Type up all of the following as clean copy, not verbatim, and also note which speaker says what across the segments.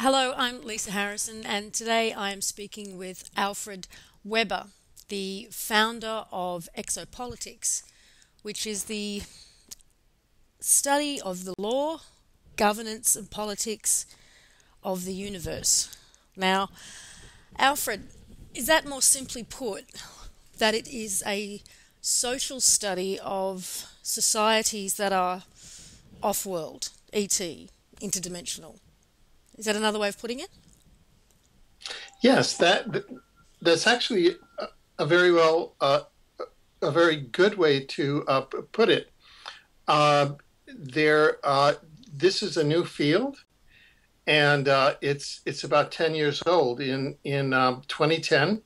Speaker 1: Hello, I'm Lisa Harrison, and today I am speaking with Alfred Webre, the founder of exopolitics, which is the study of the law, governance, and politics of the universe. Now, Alfred, is that more simply put that it is a social study of societies that are off-world, ET, interdimensional? Is that another way of putting it?
Speaker 2: Yes, that's actually a very a very good way to put it. Uh, this is a new field, and it's about 10 years old. In 2010,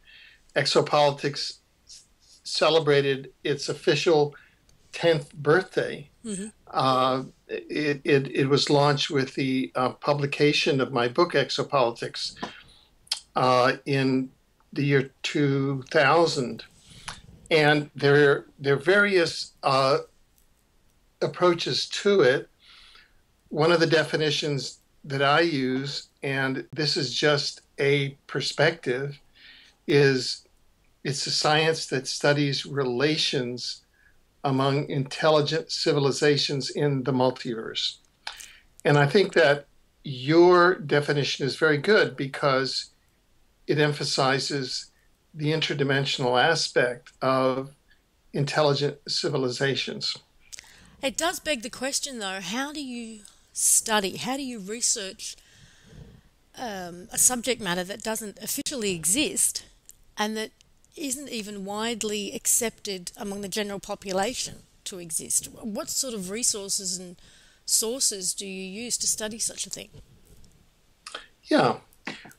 Speaker 2: Exopolitics celebrated its official 10th birthday.
Speaker 1: Mm-hmm.
Speaker 2: It was launched with the publication of my book Exopolitics in the year 2000, and there are various approaches to it. One of the definitions that I use, and this is just a perspective, is it's a science that studies relations among intelligent civilizations in the multiverse. And I think that your definition is very good because it emphasizes the interdimensional aspect of intelligent civilizations.
Speaker 1: It does beg the question, though, how do you study, how do you research a subject matter that doesn't officially exist and that isn't even widely accepted among the general population to exist? What sort of resources and sources do you use to study such a thing?
Speaker 2: Yeah,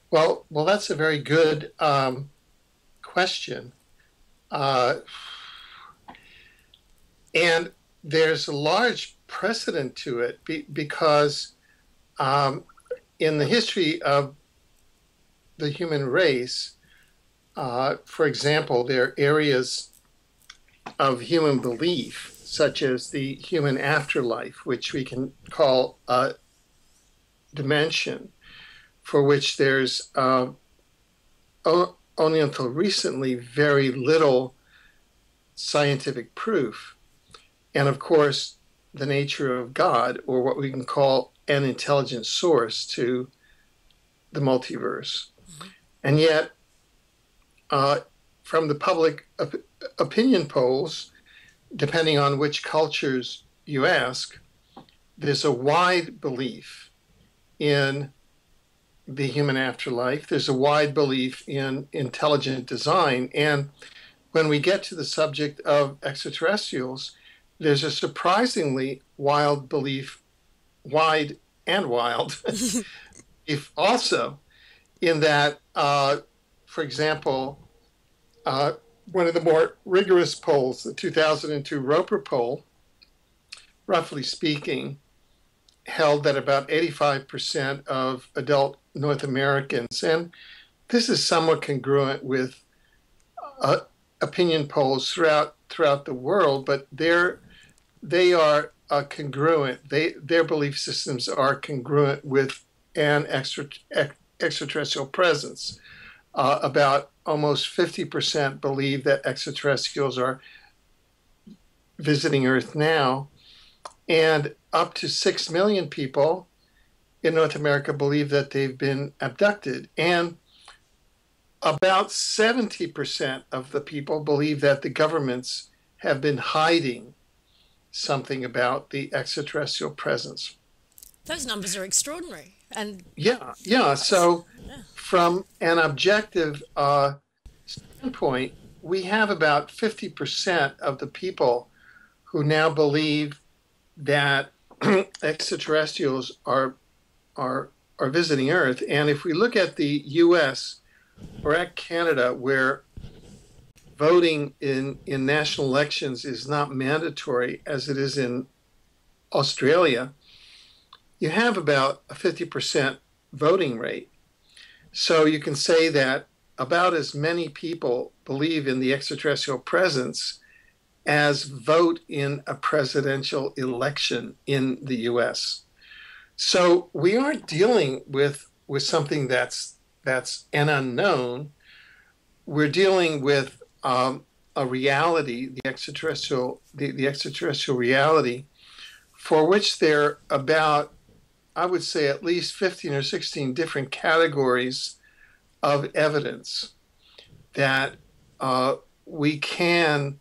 Speaker 2: well, that's a very good question, uh, and there's a large precedent to it because um, in the history of the human race, for example, there are areas of human belief, such as the human afterlife, which we can call a dimension, for which there's only until recently very little scientific proof. And of course, the nature of God, or what we can call an intelligent source to the multiverse. And yet, from the public opinion polls, depending on which cultures you ask, there's a wide belief in the human afterlife. There's a wide belief in intelligent design. And when we get to the subject of extraterrestrials, there's a surprisingly wide and wild, if also, in that, for example, one of the more rigorous polls, the 2002 Roper poll, roughly speaking, held that about 85% of adult North Americans, and this is somewhat congruent with opinion polls throughout the world, but they are congruent. Their belief systems are congruent with an extraterrestrial presence. About almost 50% believe that extraterrestrials are visiting Earth now, and up to 6 million people in North America believe that they've been abducted. And about 70% of the people believe that the governments have been hiding something about the extraterrestrial presence.
Speaker 1: Those numbers are extraordinary. And
Speaker 2: Yeah. So
Speaker 1: yeah.
Speaker 2: from an objective standpoint, we have about 50% of the people who now believe that extraterrestrials are visiting Earth. And if we look at the U.S. or at Canada, where voting in national elections is not mandatory as it is in Australia, you have about a 50% voting rate. So you can say that about as many people believe in the extraterrestrial presence as vote in a presidential election in the US. So we are dealing with with something that's an unknown. We're dealing with a reality, the extraterrestrial reality, for which there are about, I would say, at least 15 or 16 different categories of evidence that we can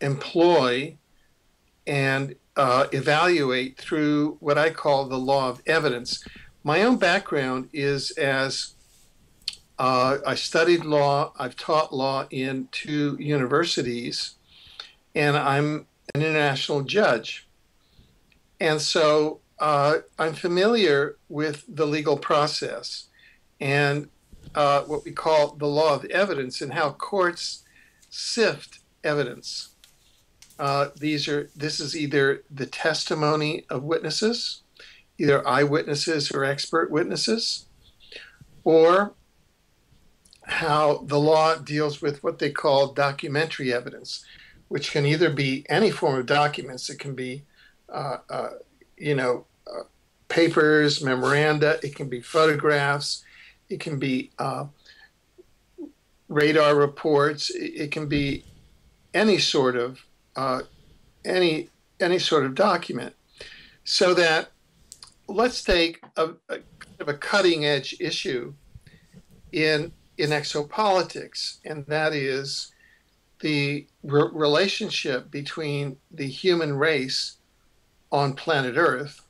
Speaker 2: employ and evaluate through what I call the law of evidence. My own background is as I studied law, I've taught law in 2 universities, and I'm an international judge. And so I'm familiar with the legal process and what we call the law of evidence and how courts sift evidence. This is either the testimony of witnesses, either eyewitnesses or expert witnesses, or how the law deals with what they call documentary evidence, which can either be any form of documents. It can be, uh, uh, you know, papers, memoranda. It can be photographs. It can be radar reports. It can be any sort of any sort of document. So that let's take a kind of a cutting edge issue in exopolitics, and that is the relationship between the human race on planet Earth,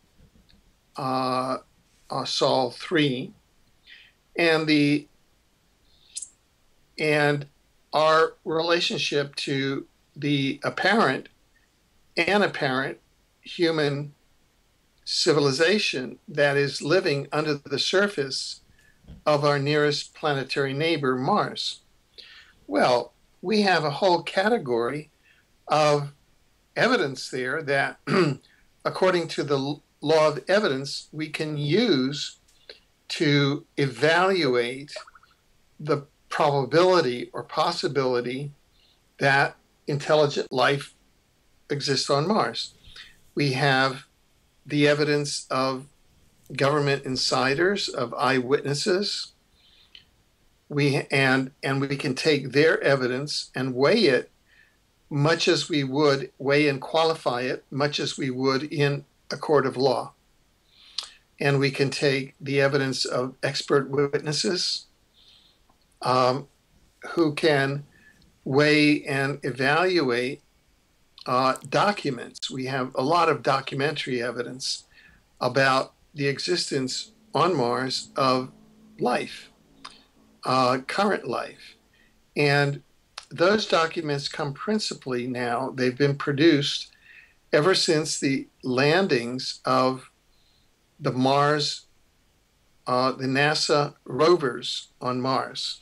Speaker 2: Sol 3, and and our relationship to the apparent human civilization that is living under the surface of our nearest planetary neighbor, Mars. Well, we have a whole category of evidence there that, according to the law of evidence, we can use to evaluate the probability or possibility that intelligent life exists on Mars. We have the evidence of government insiders, of eyewitnesses. And we can take their evidence and weigh it much as we would weigh and qualify it, much as we would in a court of law. And we can take the evidence of expert witnesses who can weigh and evaluate documents. We have a lot of documentary evidence about the existence on Mars of life, current life. And those documents come principally now, they've been produced ever since the landings of the NASA rovers on Mars.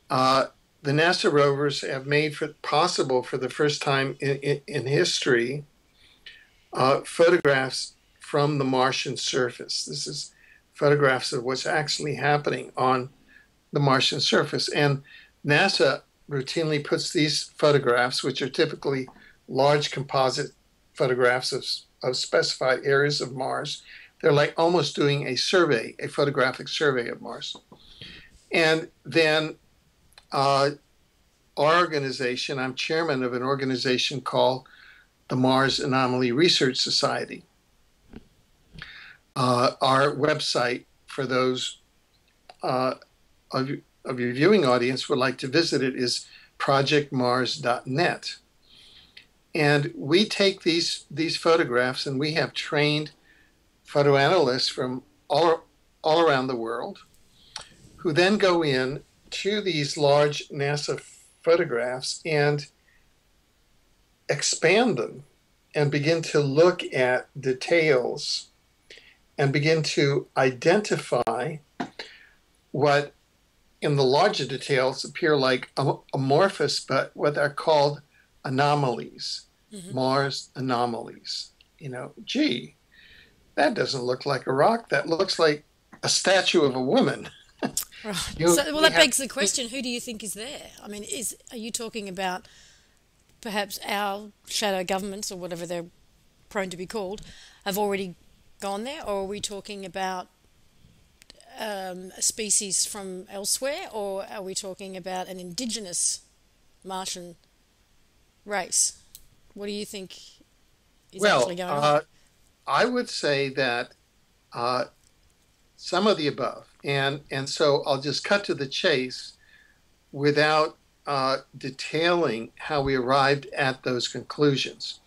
Speaker 2: The NASA rovers have made possible for the first time in history photographs from the Martian surface. This is photographs of what's actually happening on the Martian surface. And NASA routinely puts these photographs, which are typically large composite photographs of specified areas of Mars. They're like almost doing a survey, a photographic survey of Mars. And then our organization, I'm chairman of an organization called the Mars Anomaly Research Society. Our website, for those of your viewing audience would like to visit it, is projectmars.net. And we take these photographs, and we have trained photoanalysts from all around the world who then go in to these large NASA photographs and expand them and begin to look at details and begin to identify what in the larger details appear like amorphous, but what are called anomalies, Mars anomalies. Gee, that doesn't look like a rock. That looks like a statue of a woman.
Speaker 1: Right. That begs the question, who do you think is there? I mean, are you talking about perhaps our shadow governments, or whatever they're prone to be called, have already gone there? Or are we talking about a species from elsewhere, or are we talking about an indigenous Martian race? What do you think is actually
Speaker 2: Well,
Speaker 1: going on?
Speaker 2: I would say that uh, some of the above, and so I'll just cut to the chase without detailing how we arrived at those conclusions.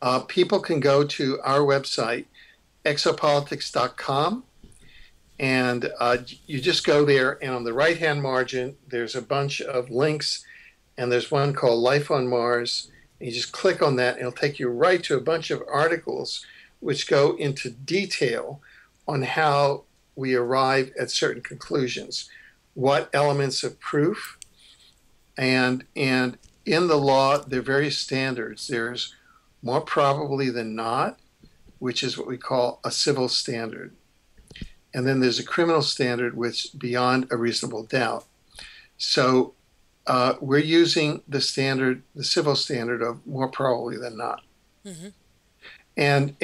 Speaker 1: Hmm.
Speaker 2: People can go to our website, exopolitics.com, and you just go there, and on the right hand margin, there's a bunch of links, and there's one called Life on Mars. And you just click on that, and it'll take you right to a bunch of articles which go into detail on how we arrive at certain conclusions, what elements of proof, and in the law, there are various standards. There's more probably than not, which is what we call a civil standard. And then there's a criminal standard, which beyond a reasonable doubt. So we're using the standard, the civil standard of more probably than not.
Speaker 1: Hmm.
Speaker 2: And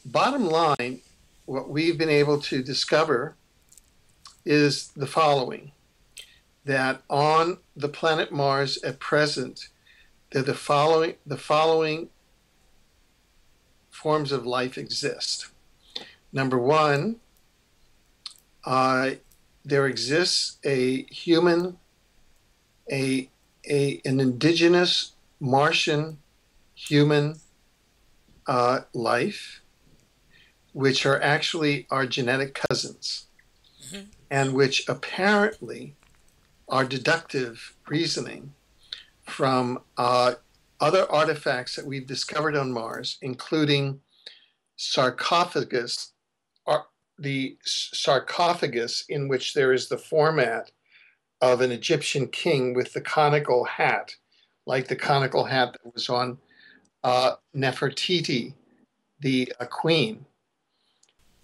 Speaker 2: bottom line, what we've been able to discover is the following: that on the planet Mars at present, that the following forms of life exist. Number one, there exists a human, an indigenous Martian human life, which are actually our genetic cousins,
Speaker 1: Hmm.
Speaker 2: and which apparently are deductive reasoning from other artifacts that we've discovered on Mars, including sarcophagus, the sarcophagus in which there is the format of an Egyptian king with the conical hat, like the conical hat that was on Nefertiti, the queen.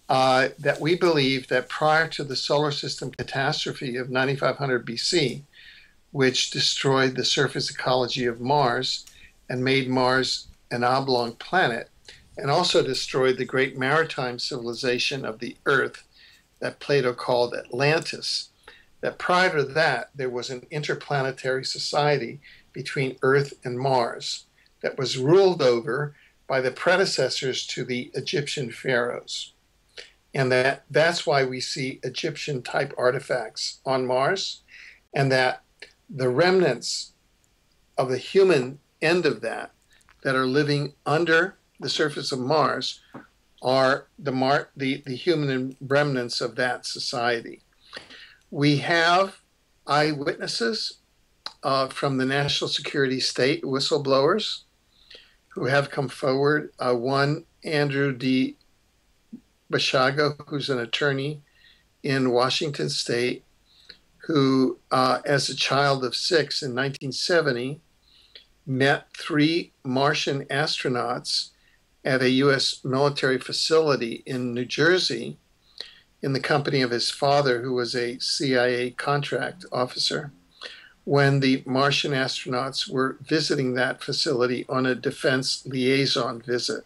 Speaker 2: That we believe that prior to the solar system catastrophe of 9500 BC, which destroyed the surface ecology of Mars and made Mars an oblong planet, and also destroyed the great maritime civilization of the Earth that Plato called Atlantis, that prior to that, there was an interplanetary society between Earth and Mars that was ruled over by the predecessors to the Egyptian pharaohs. And that's why we see Egyptian type artifacts on Mars, and that the remnants of the human end of that are living under the surface of Mars are the human remnants of that society. We have eyewitnesses from the national security state whistleblowers who have come forward. One, Andrew D. Bashaga, who's an attorney in Washington State, who, as a child of 6 in 1970, met 3 Martian astronauts at a U.S. military facility in New Jersey in the company of his father, who was a CIA contract officer, when the Martian astronauts were visiting that facility on a defense liaison visit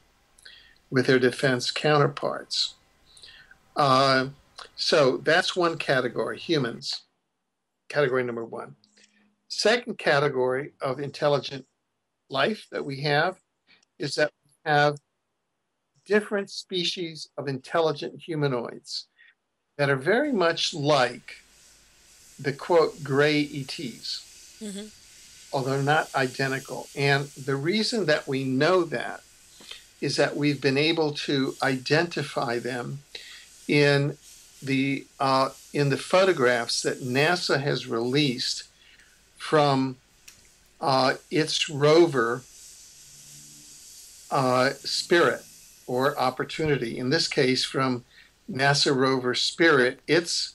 Speaker 2: with their defense counterparts. So that's one category, humans, category number one. Second category of intelligent life that we have is that we have different species of intelligent humanoids that are very much like the quote gray ETs,
Speaker 1: Hmm.
Speaker 2: although not identical. And the reason that we know that is that we've been able to identify them in the photographs that NASA has released from its rover Spirit or Opportunity. In this case, from NASA rover Spirit, its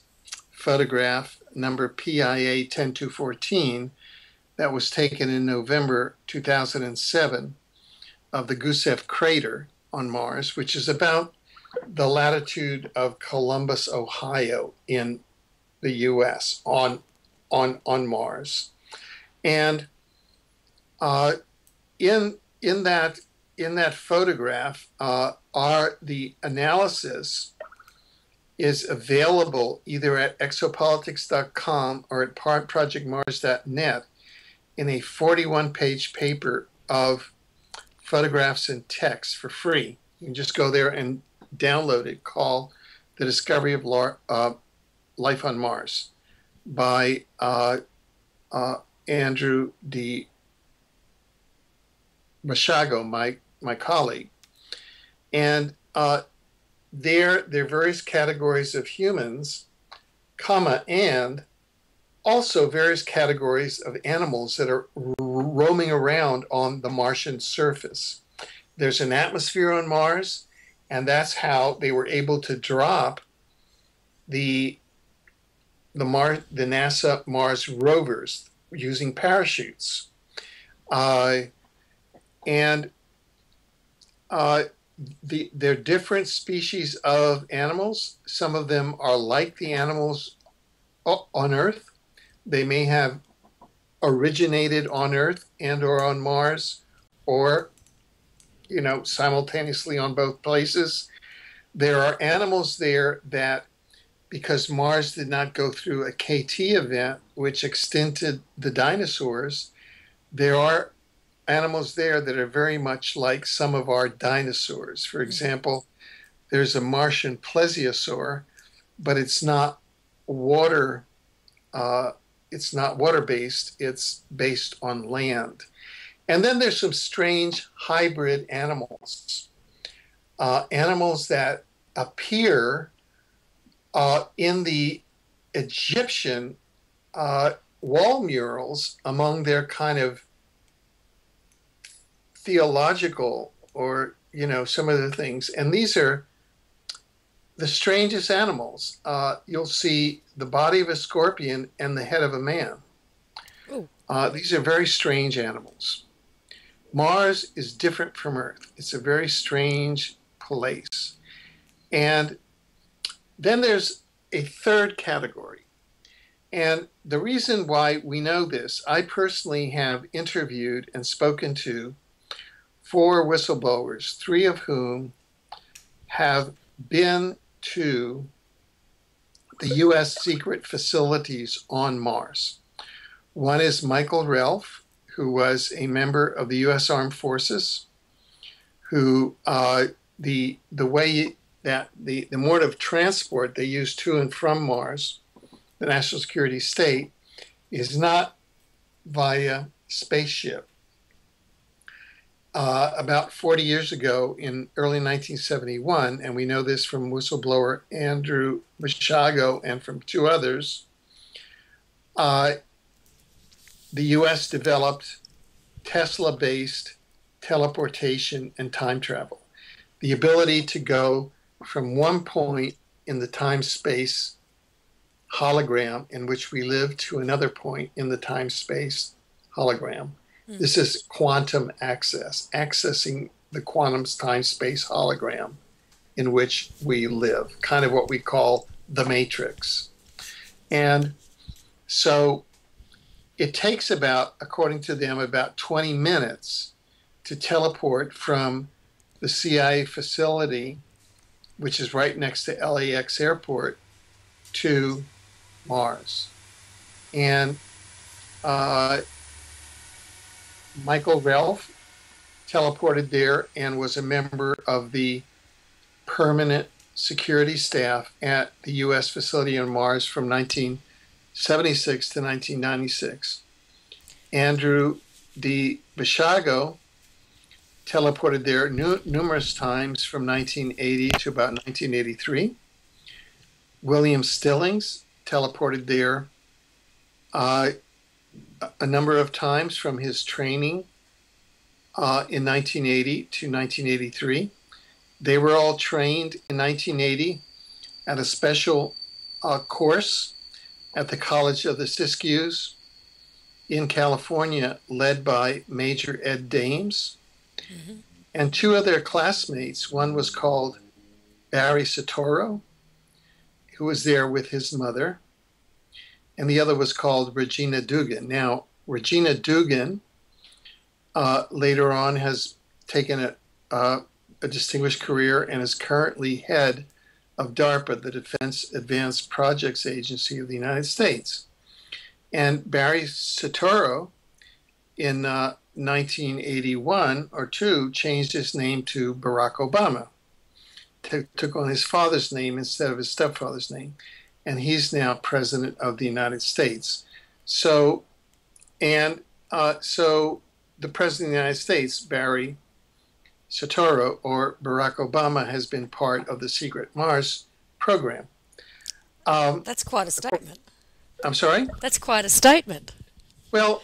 Speaker 2: photograph number PIA 10214 that was taken in November 2007 of the Gusev crater on Mars, which is about the latitude of Columbus, Ohio, in the U.S. on Mars, and in that photograph are the analysis is available either at exopolitics.com or at projectmars.net in a 41-page paper of photographs and text for free. You can just go there and download it, called The Discovery of Life on Mars by Andrew D. Mashago, my colleague. And there are various categories of humans, and also various categories of animals that are roaming around on the Martian surface. There's an atmosphere on Mars, and that's how they were able to drop the NASA Mars rovers using parachutes. There are different species of animals. Some of them are like the animals on Earth. They may have originated on Earth and or on Mars, or simultaneously on both places. There are animals there that, because Mars did not go through a KT event, which extincted the dinosaurs, there are animals there that are very much like some of our dinosaurs. For example, there's a Martian plesiosaur, but it's not water. It's not water-based. It's based on land. And then there's some strange hybrid animals, animals that appear in the Egyptian wall murals among their kind of theological or, some of the things. And these are the strangest animals. You'll see the body of a scorpion and the head of a man. These are very strange animals. Mars is different from Earth. It's a very strange place. And then there's a third category. And the reason why we know this, I personally have interviewed and spoken to 4 whistleblowers, 3 of whom have been to the U.S. secret facilities on Mars. One is Michael Relf, who was a member of the U.S. Armed Forces, who the way that the mode of transport they use to and from Mars, the national security state, is not via spaceship. About 40 years ago, in early 1971, and we know this from whistleblower Andrew Mashago and from 2 others, the U.S. developed Tesla-based teleportation and time travel. The ability to go from one point in the time-space hologram in which we live to another point in the time-space hologram. This is quantum access, accessing the quantum time-space hologram in which we live, kind of what we call the Matrix. And so it takes according to them, about 20 minutes to teleport from the CIA facility, which is right next to LAX airport, to Mars. And Michael Relf teleported there and was a member of the permanent security staff at the U.S. facility on Mars from 1976 to 1996. Andrew D. Mashago teleported there numerous times from 1980 to about 1983. William Stillings teleported there a number of times from his training in 1980 to 1983. They were all trained in 1980 at a special course at the College of the Siskiyous in California, led by Major Ed Dames. And 2 of their classmates, one was called Barry Soetoro, who was there with his mother, and the other was called Regina Dugan. Now, Regina Dugan later on has taken a distinguished career and is currently head of DARPA, the Defense Advanced Projects Agency of the United States. And Barry Soetoro, in 1981 or 2, changed his name to Barack Obama, took on his father's name instead of his stepfather's name. And he's now president of the United States. So the president of the United States, Barry Soetoro, or Barack Obama, has been part of the secret Mars program.
Speaker 1: That's quite a statement.
Speaker 2: I'm sorry?
Speaker 1: That's quite a statement.
Speaker 2: Well,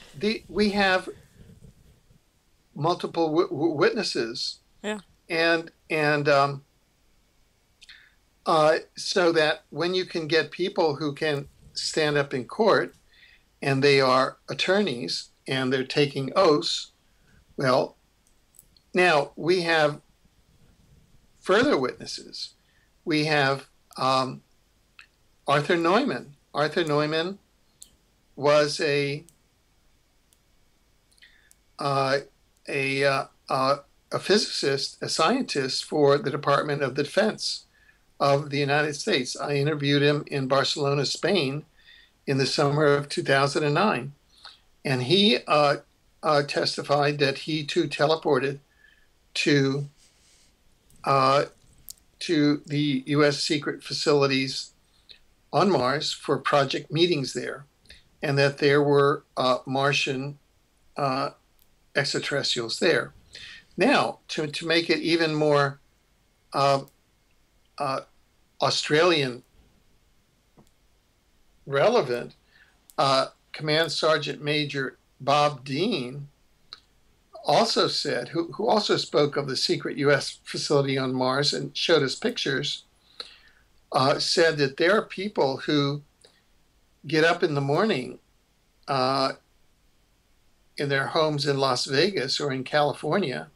Speaker 2: we have multiple witnesses,
Speaker 1: Yeah.
Speaker 2: and so that when you can get people who can stand up in court, and they are attorneys and they're taking oaths, well, now we have further witnesses. We have Arthur Neumann. Arthur Neumann was a physicist, a scientist for the Department of Defense of the United States. I interviewed him in Barcelona, Spain, in the summer of 2009, and he testified that he too teleported to the U.S. secret facilities on Mars for project meetings there, and that there were Martian extraterrestrials there. Now, to make it even more Australian relevant, Command Sergeant Major Bob Dean also said, who also spoke of the secret U.S. facility on Mars and showed us pictures, said that there are people who get up in the morning in their homes in Las Vegas or in California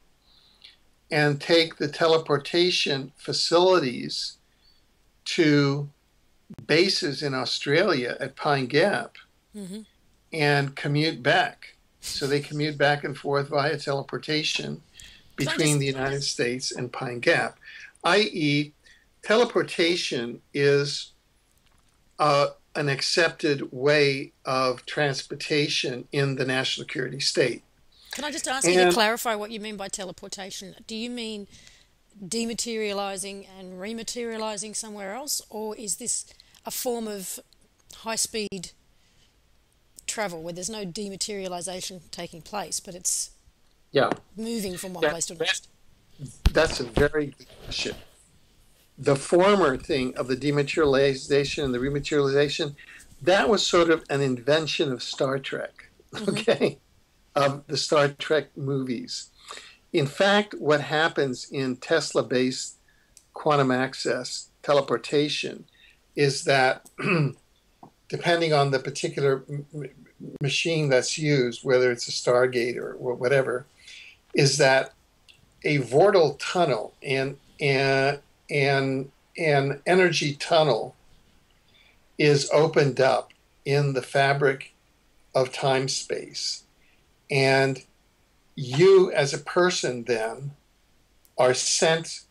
Speaker 2: and take the teleportation facilities to bases in Australia at Pine Gap and commute back. So they commute back and forth via teleportation between the United States and Pine Gap, i.e., teleportation is an accepted way of transportation in the national security state.
Speaker 1: Can I just ask you to clarify what you mean by teleportation? Do you mean dematerializing and rematerializing somewhere else, or is this a form of high-speed travel where there's no dematerialization taking place, but it's moving from one place to the next?
Speaker 2: That's a very good question. The former thing of the dematerialization and the rematerialization, that was sort of an invention of Star Trek, okay, of the Star Trek movies. In fact, what happens in Tesla-based quantum access teleportation is that depending on the particular machine that's used, whether it's a Stargate or whatever, is that a vortal tunnel and an energy tunnel is opened up in the fabric of time-space. And you as a person then are sent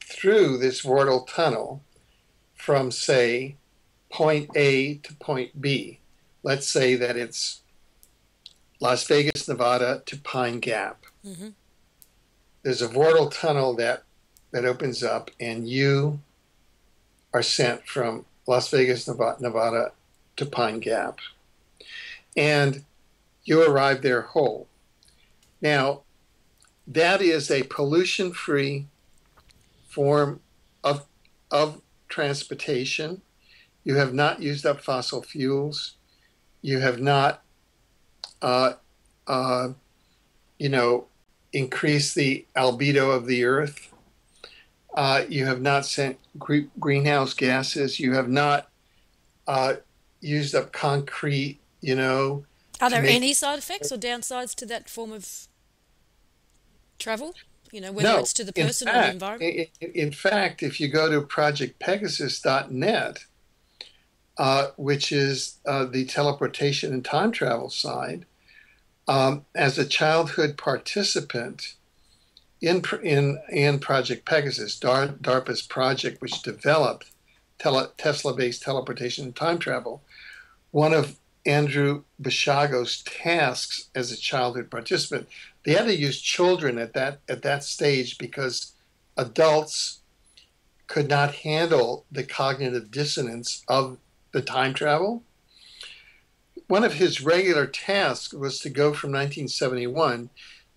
Speaker 2: through this vortal tunnel from, say, point A to point B. Let's say that it's Las Vegas, Nevada to Pine Gap. There's a vortal tunnel that opens up, and you are sent from Las Vegas, Nevada to Pine Gap. And you arrive there whole. Now, that is a pollution-free form of transportation. You have not used up fossil fuels. You have not, increased the albedo of the Earth. You have not sent greenhouse gases. You have not used up concrete,
Speaker 1: Are there any side effects or downsides to that form of travel? Whether it's to the person or the environment?
Speaker 2: In fact, if you go to projectpegasus.net, which is the teleportation and time travel side, as a childhood participant, in Project Pegasus, DARPA's project, which developed Tesla-based teleportation and time travel, one of Andrew Basiago's tasks as a childhood participant, they had to use children at that stage because adults could not handle the cognitive dissonance of the time travel. One of his regular tasks was to go from 1971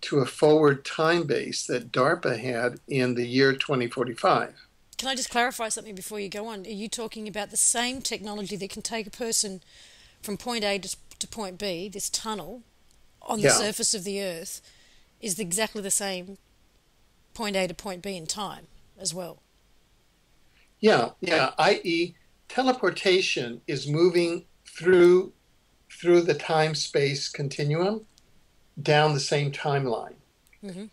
Speaker 2: to a forward time base that DARPA had in the year 2045.
Speaker 1: Can I just clarify something before you go on? Are you talking about the same technology that can take a person from point A to point B, this tunnel on the surface of the Earth, is exactly the same point A to point B in time as well?
Speaker 2: Yeah, i.e., teleportation is moving through the time-space continuum down the same timeline.
Speaker 1: Mm-hmm.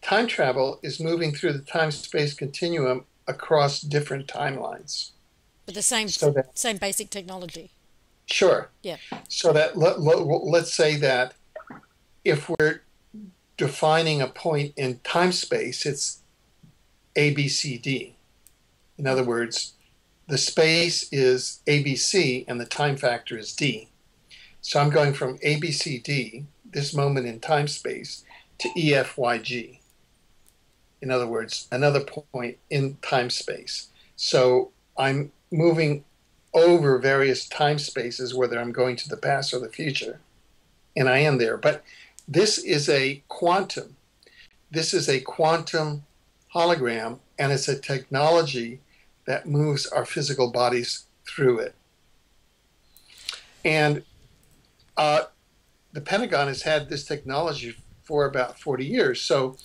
Speaker 2: Time travel is moving through the time-space continuum across different timelines.
Speaker 1: But the same basic technology.
Speaker 2: Sure.
Speaker 1: Yeah.
Speaker 2: So that let's say that if we're defining a point in time-space, it's A, B, C, D. In other words, the space is ABC and the time factor is D. So I'm going from ABCD, this moment in time space, to EFYG. In other words, another point in time space. So I'm moving over various time spaces, whether I'm going to the past or the future, and I am there. But this is a quantum. This is a quantum hologram, and it's a technology that moves our physical bodies through it. And the Pentagon has had this technology for about 40 years. So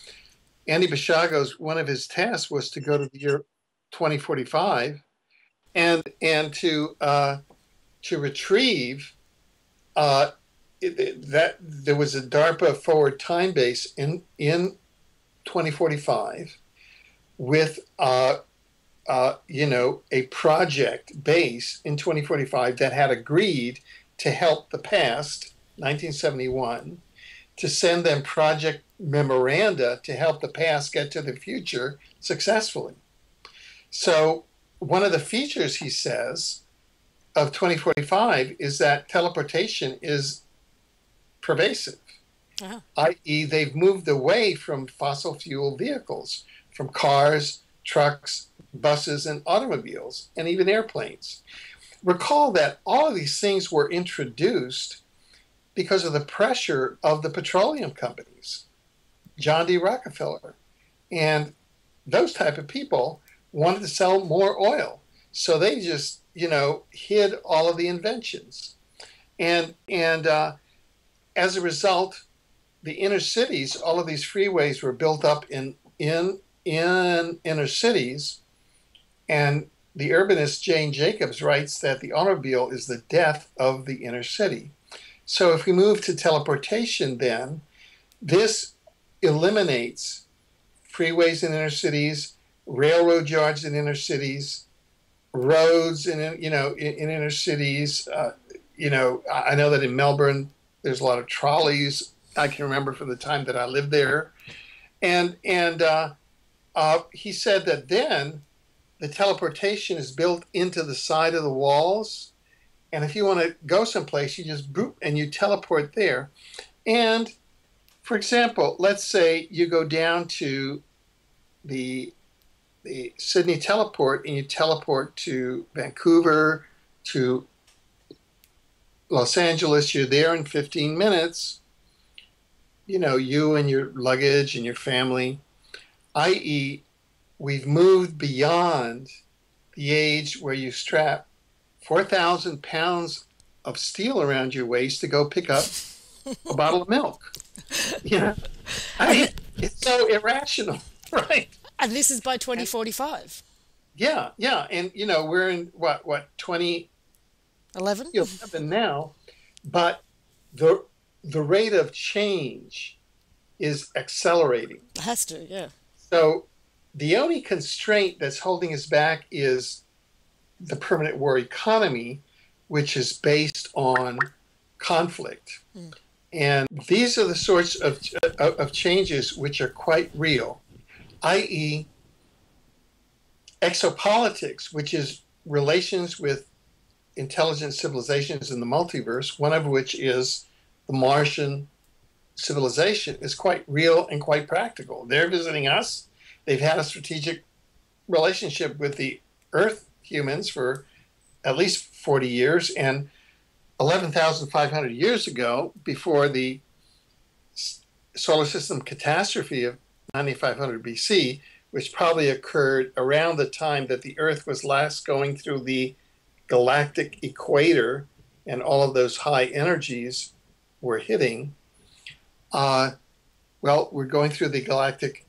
Speaker 2: Andy Basiago's, one of his tasks was to go to the year 2045 and to retrieve that there was a DARPA forward time base in 2045 with a project base in 2045 that had agreed to help the past, 1971, to send them project memoranda to help the past get to the future successfully. So one of the features, he says, of 2045 is that teleportation is pervasive, i.e. they've moved away from fossil fuel vehicles, from cars, trucks, buses, and automobiles, and even airplanes. Recall that all of these things were introduced because of the pressure of the petroleum companies, John D. Rockefeller, and those type of people wanted to sell more oil. So they just, hid all of the inventions. And as a result, the inner cities, all of these freeways were built up in inner cities. And the urbanist Jane Jacobs writes that the automobile is the death of the inner city. So if we move to teleportation, then this eliminates freeways in inner cities, railroad yards in inner cities, roads in inner cities. I know that in Melbourne there's a lot of trolleys. I can remember from the time that I lived there, and he said that then the teleportation is built into the side of the walls. And if you want to go someplace, you just boop and you teleport there. And for example, let's say you go down to the Sydney teleport and you teleport to Vancouver, to Los Angeles. You're there in 15 minutes. You and your luggage and your family, i.e., we've moved beyond the age where you strap 4,000 pounds of steel around your waist to go pick up a bottle of milk. It's so irrational, right?
Speaker 1: And this is by 2045.
Speaker 2: Yeah. And, we're in what 2011 now, but the rate of change is accelerating.
Speaker 1: It has to, yeah.
Speaker 2: So the only constraint that's holding us back is the permanent war economy, which is based on conflict. And these are the sorts of changes which are quite real, i.e., exopolitics, which is relations with intelligent civilizations in the multiverse, one of which is the Martian civilization, is quite real and quite practical. They're visiting us. They've had a strategic relationship with the Earth humans for at least 40 years. And 11,500 years ago, before the solar system catastrophe of 9500 BC, which probably occurred around the time that the Earth was last going through the galactic equator and all of those high energies were hitting. Well, we're going through the galactic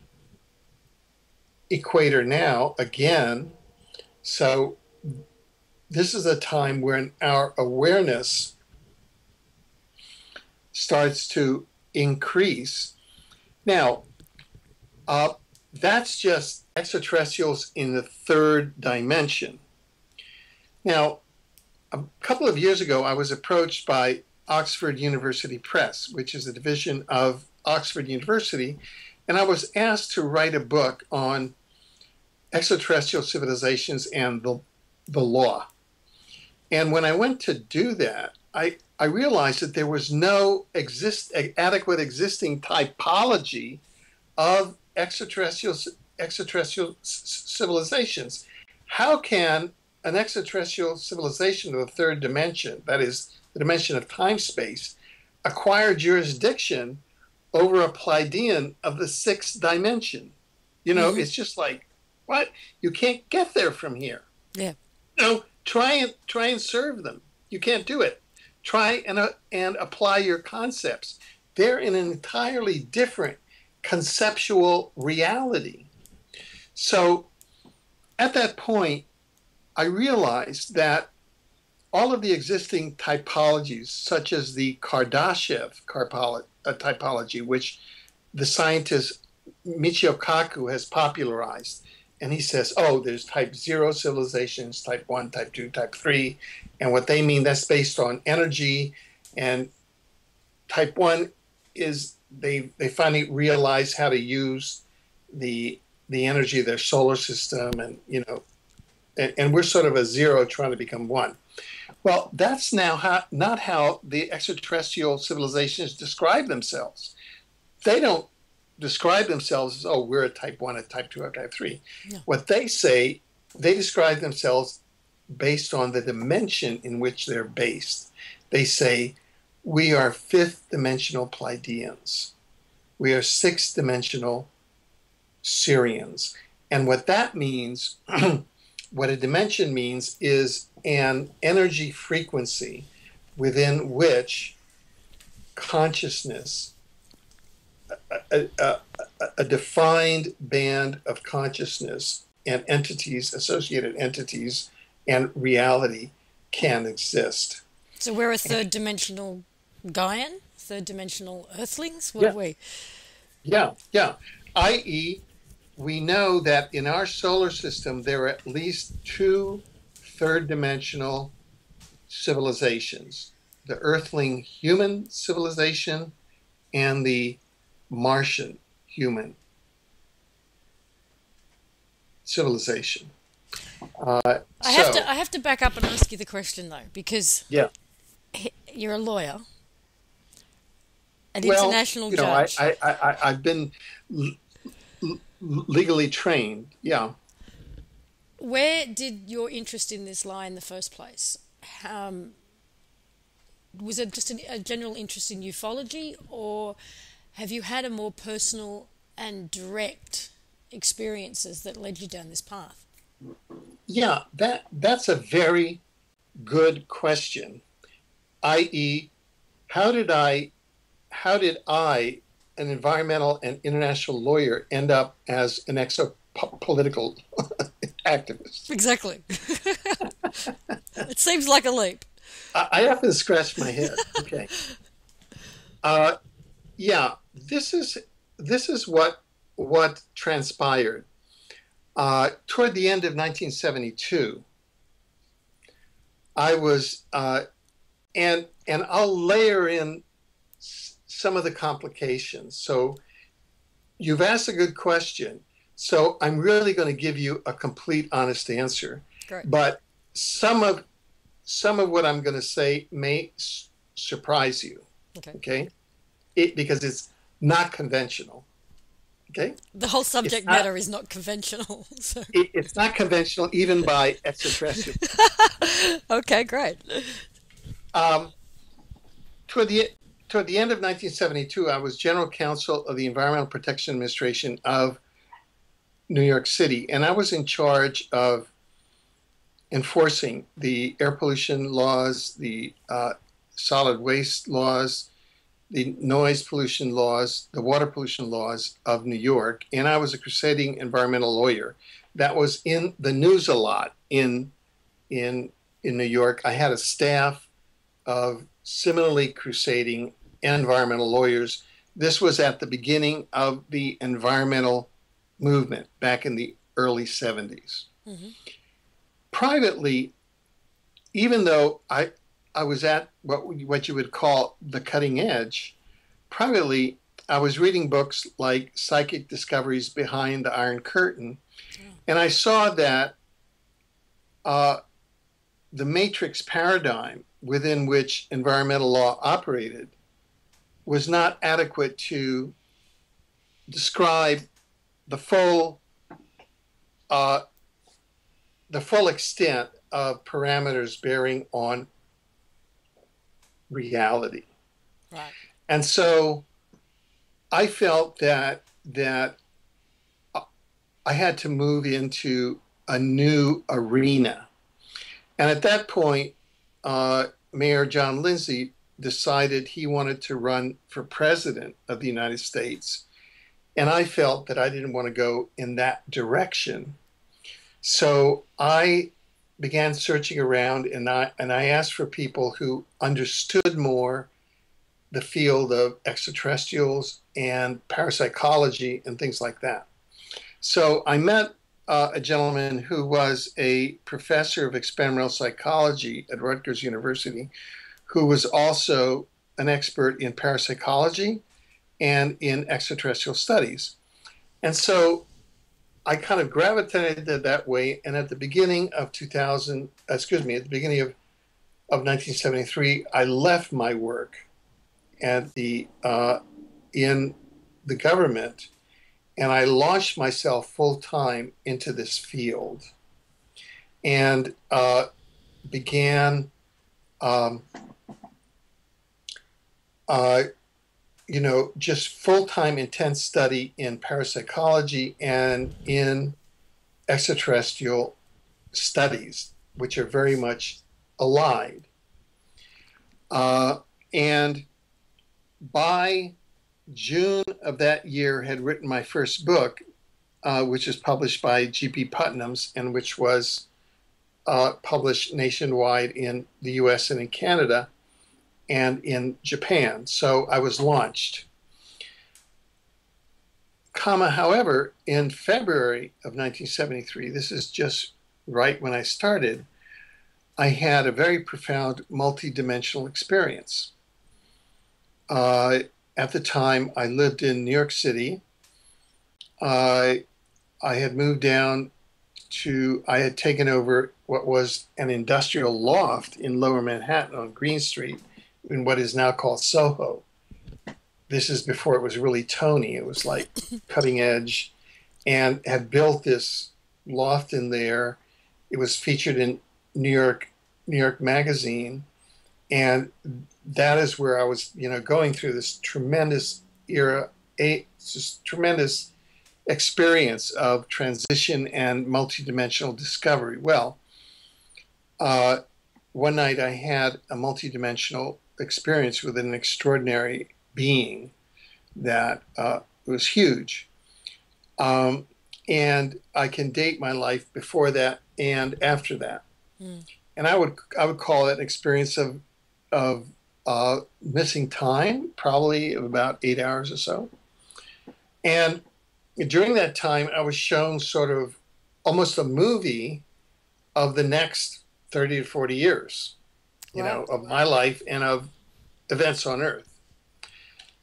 Speaker 2: equator now again. So this is a time when our awareness starts to increase. Now, that's just extraterrestrials in the third dimension. Now, a couple of years ago, I was approached by Oxford University Press, which is a division of Oxford University, and I was asked to write a book on extraterrestrial civilizations and the law. And when I went to do that, I realized that there was no adequate existing typology of extraterrestrial civilizations. How can an extraterrestrial civilization of the third dimension, that is the dimension of time-space, acquire jurisdiction over a Pleiadian of the sixth dimension? You know, It's just like, what? You can't get there from here.
Speaker 1: Yeah.
Speaker 2: You know, try and serve them. You can't do it. Try and apply your concepts. They're in an entirely different conceptual reality. So at that point, I realized that all of the existing typologies, such as the Kardashev typology, which the scientist Michio Kaku has popularized, and he says, oh, there's type 0 civilizations, type 1, type 2, type 3, and what they mean, that's based on energy, and type 1 is they finally realize how to use the energy of their solar system, and you know, and we're sort of a 0 trying to become 1. Well, that's now not how the extraterrestrial civilizations describe themselves. They don't describe themselves as, oh, we're a type 1, a type 2, a type 3. No. What they say, they describe themselves based on the dimension in which they're based. They say, we are fifth dimensional Pleiadians. We are sixth dimensional Syrians. And what that means, what a dimension means, is an energy frequency within which consciousness, a defined band of consciousness and entities, associated entities, and reality can exist.
Speaker 1: So we're a third dimensional Gaian, third dimensional Earthlings? What are we?
Speaker 2: Yeah. I.e., we know that in our solar system, there are at least 2 third-dimensional civilizations, the Earthling human civilization and the Martian human civilization.
Speaker 1: I have to back up and ask you the question, though, because you're a lawyer, an international judge.
Speaker 2: I've been legally trained,
Speaker 1: Where did your interest in this lie in the first place? Was it just a general interest in ufology, or have you had a more personal and direct experiences that led you down this path?
Speaker 2: Yeah, that's a very good question. I.e., how did I, an environmental and international lawyer, end up as an exopolitical activist?
Speaker 1: Exactly. It seems like a leap.
Speaker 2: I have to scratch my head. Okay. This is what transpired. Toward the end of 1972, I was, and I'll layer in some of the complications. So you've asked a good question. So I'm really going to give you a complete, honest answer.
Speaker 1: Great.
Speaker 2: But some of what I'm going to say may surprise you.
Speaker 1: Okay.
Speaker 2: Okay, because it's not conventional. Okay,
Speaker 1: The whole subject
Speaker 2: not,
Speaker 1: matter is not conventional. So.
Speaker 2: it's not conventional even by extraterrestrials.
Speaker 1: Okay, great.
Speaker 2: Um, toward the end of 1972, I was general counsel of the Environmental Protection Administration of New York City, and I was in charge of enforcing the air pollution laws, the solid waste laws, the noise pollution laws, the water pollution laws of New York. And I was a crusading environmental lawyer that was in the news a lot in New York. I had a staff of similarly crusading environmental lawyers. This was at the beginning of the environmental movement back in the early 70s. Mm-hmm. Privately, even though I was at what you would call the cutting edge, privately, I was reading books like Psychic Discoveries Behind the Iron Curtain, and I saw that the matrix paradigm within which environmental law operated was not adequate to describe the full extent of parameters bearing on reality.
Speaker 1: Right.
Speaker 2: And so I felt that I had to move into a new arena. And at that point, Mayor John Lindsay decided he wanted to run for president of the United States. And I felt that I didn't want to go in that direction. So I began searching around, and I asked for people who understood more the field of extraterrestrials and parapsychology and things like that. So I met a gentleman who was a professor of experimental psychology at Rutgers University, who was also an expert in parapsychology and in extraterrestrial studies. And so I kind of gravitated that way. And at the beginning of 1973, I left my work at in the government, and I launched myself full time into this field, and began, just full time intense study in parapsychology and in extraterrestrial studies, which are very much allied. And by June of that year, had written my first book, which was published by G.P. Putnam's, and which was published nationwide in the U.S. and in Canada and in Japan. So I was launched. However, in February of 1973, this is just right when I started, I had a very profound multidimensional experience. At the time, I lived in New York City. I had moved down I had taken over what was an industrial loft in Lower Manhattan on Green Street in what is now called Soho. This is before it was really Tony. It was like cutting edge, and had built this loft in there. It was featured in New York Magazine. And that is where I was, going through this tremendous tremendous experience of transition and multidimensional discovery. Well, one night I had a multidimensional experience with an extraordinary being that was huge. And I can date my life before that and after that. Mm. And I would call it an experience of missing time, probably of about 8 hours or so. And during that time, I was shown sort of almost a movie of the next 30 to 40 years, of my life and of events on Earth.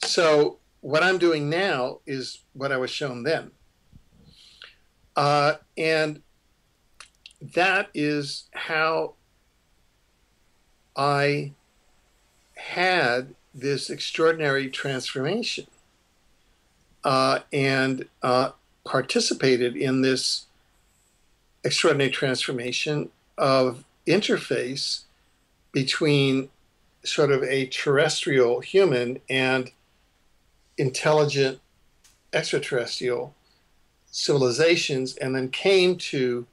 Speaker 2: So what I'm doing now is what I was shown then. And that is how I had this extraordinary transformation and participated in this extraordinary transformation of interface between sort of a terrestrial human and intelligent extraterrestrial civilizations, and then came to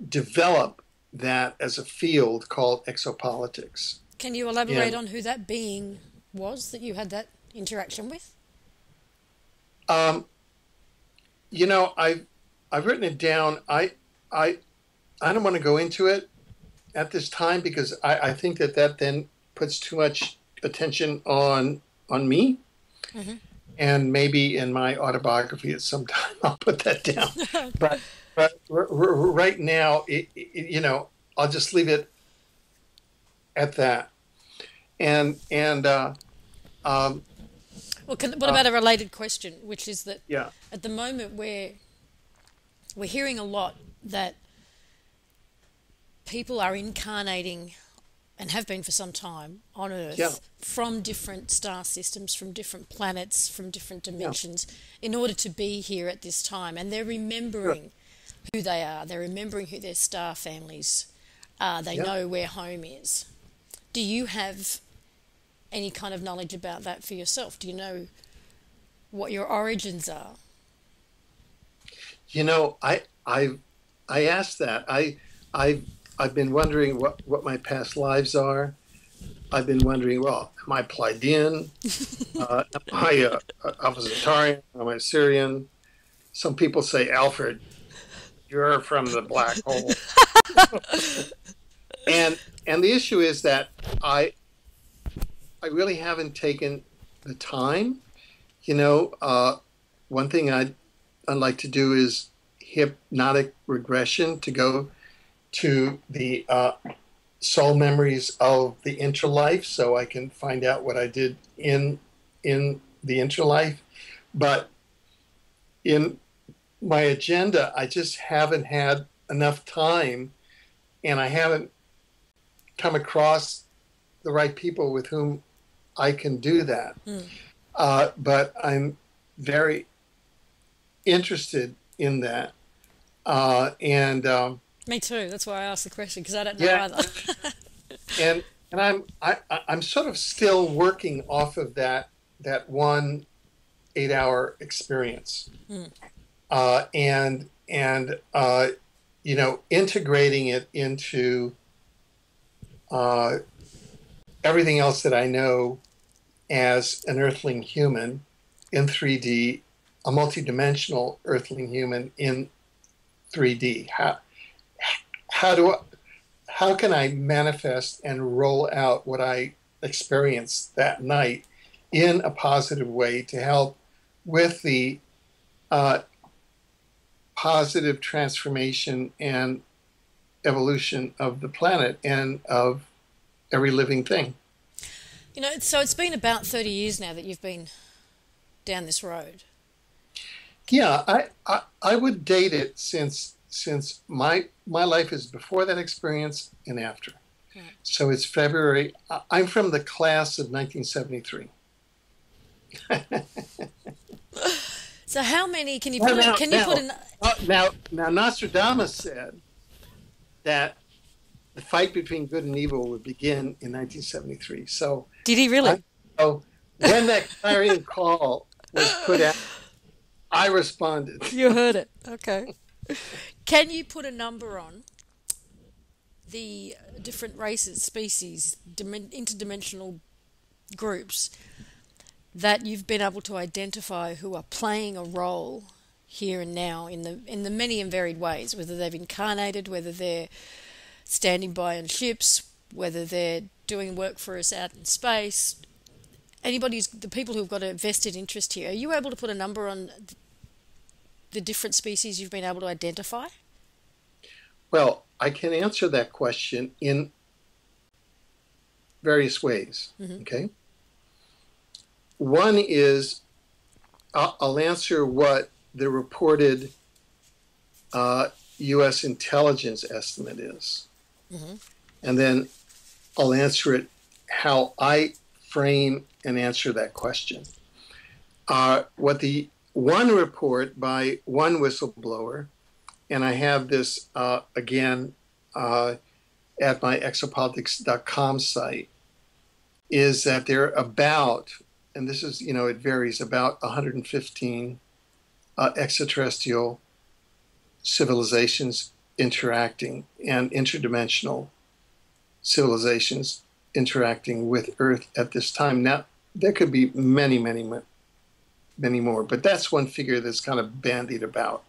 Speaker 2: develop that as a field called exopolitics.
Speaker 1: Can you elaborate
Speaker 2: And
Speaker 1: on who that being was that you had that interaction with?
Speaker 2: um, you know, I've written it down. I I don't want to go into it at this time because I think that that then puts too much attention on me,
Speaker 1: Hmm.
Speaker 2: and maybe in my autobiography at some time I'll put that down. But right now, I'll just leave it at that. And um,
Speaker 1: Well, what
Speaker 2: uh,
Speaker 1: about a related question, which is that
Speaker 2: yeah,
Speaker 1: at the moment we're hearing a lot that people are incarnating and have been for some time on
Speaker 2: yeah,
Speaker 1: Earth from different star systems, from different planets, from different
Speaker 2: yeah,
Speaker 1: dimensions, in order to be here at this time. And they're
Speaker 2: sure,
Speaker 1: remembering who they are, they're remembering who their star families are, they
Speaker 2: yeah.
Speaker 1: know where home is. Do you have any kind of knowledge about that for yourself? Do you know what your origins are?
Speaker 2: You know, I asked that. I I've been wondering what my past lives are. I've been wondering, well, am I Pleiadian? Am I Alpha Am I Syrian? Some people say, Alfred, you're from the black hole. And the issue is that I really haven't taken the time. You know, one thing I'd like to do is hypnotic regression to go to the soul memories of the interlife, so I can find out what I did in the interlife. But in my agenda, I just haven't had enough time, and I haven't come across the right people with whom I can do that.
Speaker 1: Hmm.
Speaker 2: But I'm very interested in that. And
Speaker 1: Me too. That's why I asked the question because I don't know
Speaker 2: Yeah,
Speaker 1: either.
Speaker 2: and I'm sort of still working off of that one 8 hour experience,
Speaker 1: Hmm.
Speaker 2: and integrating it into uh, everything else that I know as an earthling human in 3D, a multidimensional earthling human in 3D. How do how can I manifest and roll out what I experienced that night in a positive way to help with the uh, positive transformation and evolution of the planet and of every living thing?
Speaker 1: So it's been about 30 years now that you've been down this road.
Speaker 2: Yeah, I would date it since my life is before that experience and after.
Speaker 1: Right.
Speaker 2: So it's February. I'm from the class of 1973.
Speaker 1: So how many can you
Speaker 2: Now,
Speaker 1: put in?
Speaker 2: now,
Speaker 1: Can you put
Speaker 2: now,
Speaker 1: in?
Speaker 2: now, Nostradamus said that the fight between good and evil would begin in 1973. So,
Speaker 1: Did he really?
Speaker 2: so when that clarion call was put out, I responded.
Speaker 1: You heard it. Okay. Can you put a number on the different races, species, interdimensional groups that you've been able to identify who are playing a role here and now in the many and varied ways, whether they've incarnated, whether they're standing by on ships, whether they're doing work for us out in space. The people who've got a vested interest here, are you able to put a number on the different species you've been able to identify?
Speaker 2: Well, I can answer that question in various ways.
Speaker 1: Hmm.
Speaker 2: Okay. one is I'll answer what the reported U.S. intelligence estimate is.
Speaker 1: Mm-hmm.
Speaker 2: And then I'll answer it how I frame and answer that question. What the one report by one whistleblower, and I have this again at my exopolitics.com site, is that there are about, and this is, it varies, about 115 extraterrestrial civilizations interacting and interdimensional civilizations interacting with Earth at this time. Now, there could be many, many, many more, but that's one figure that's kind of bandied about.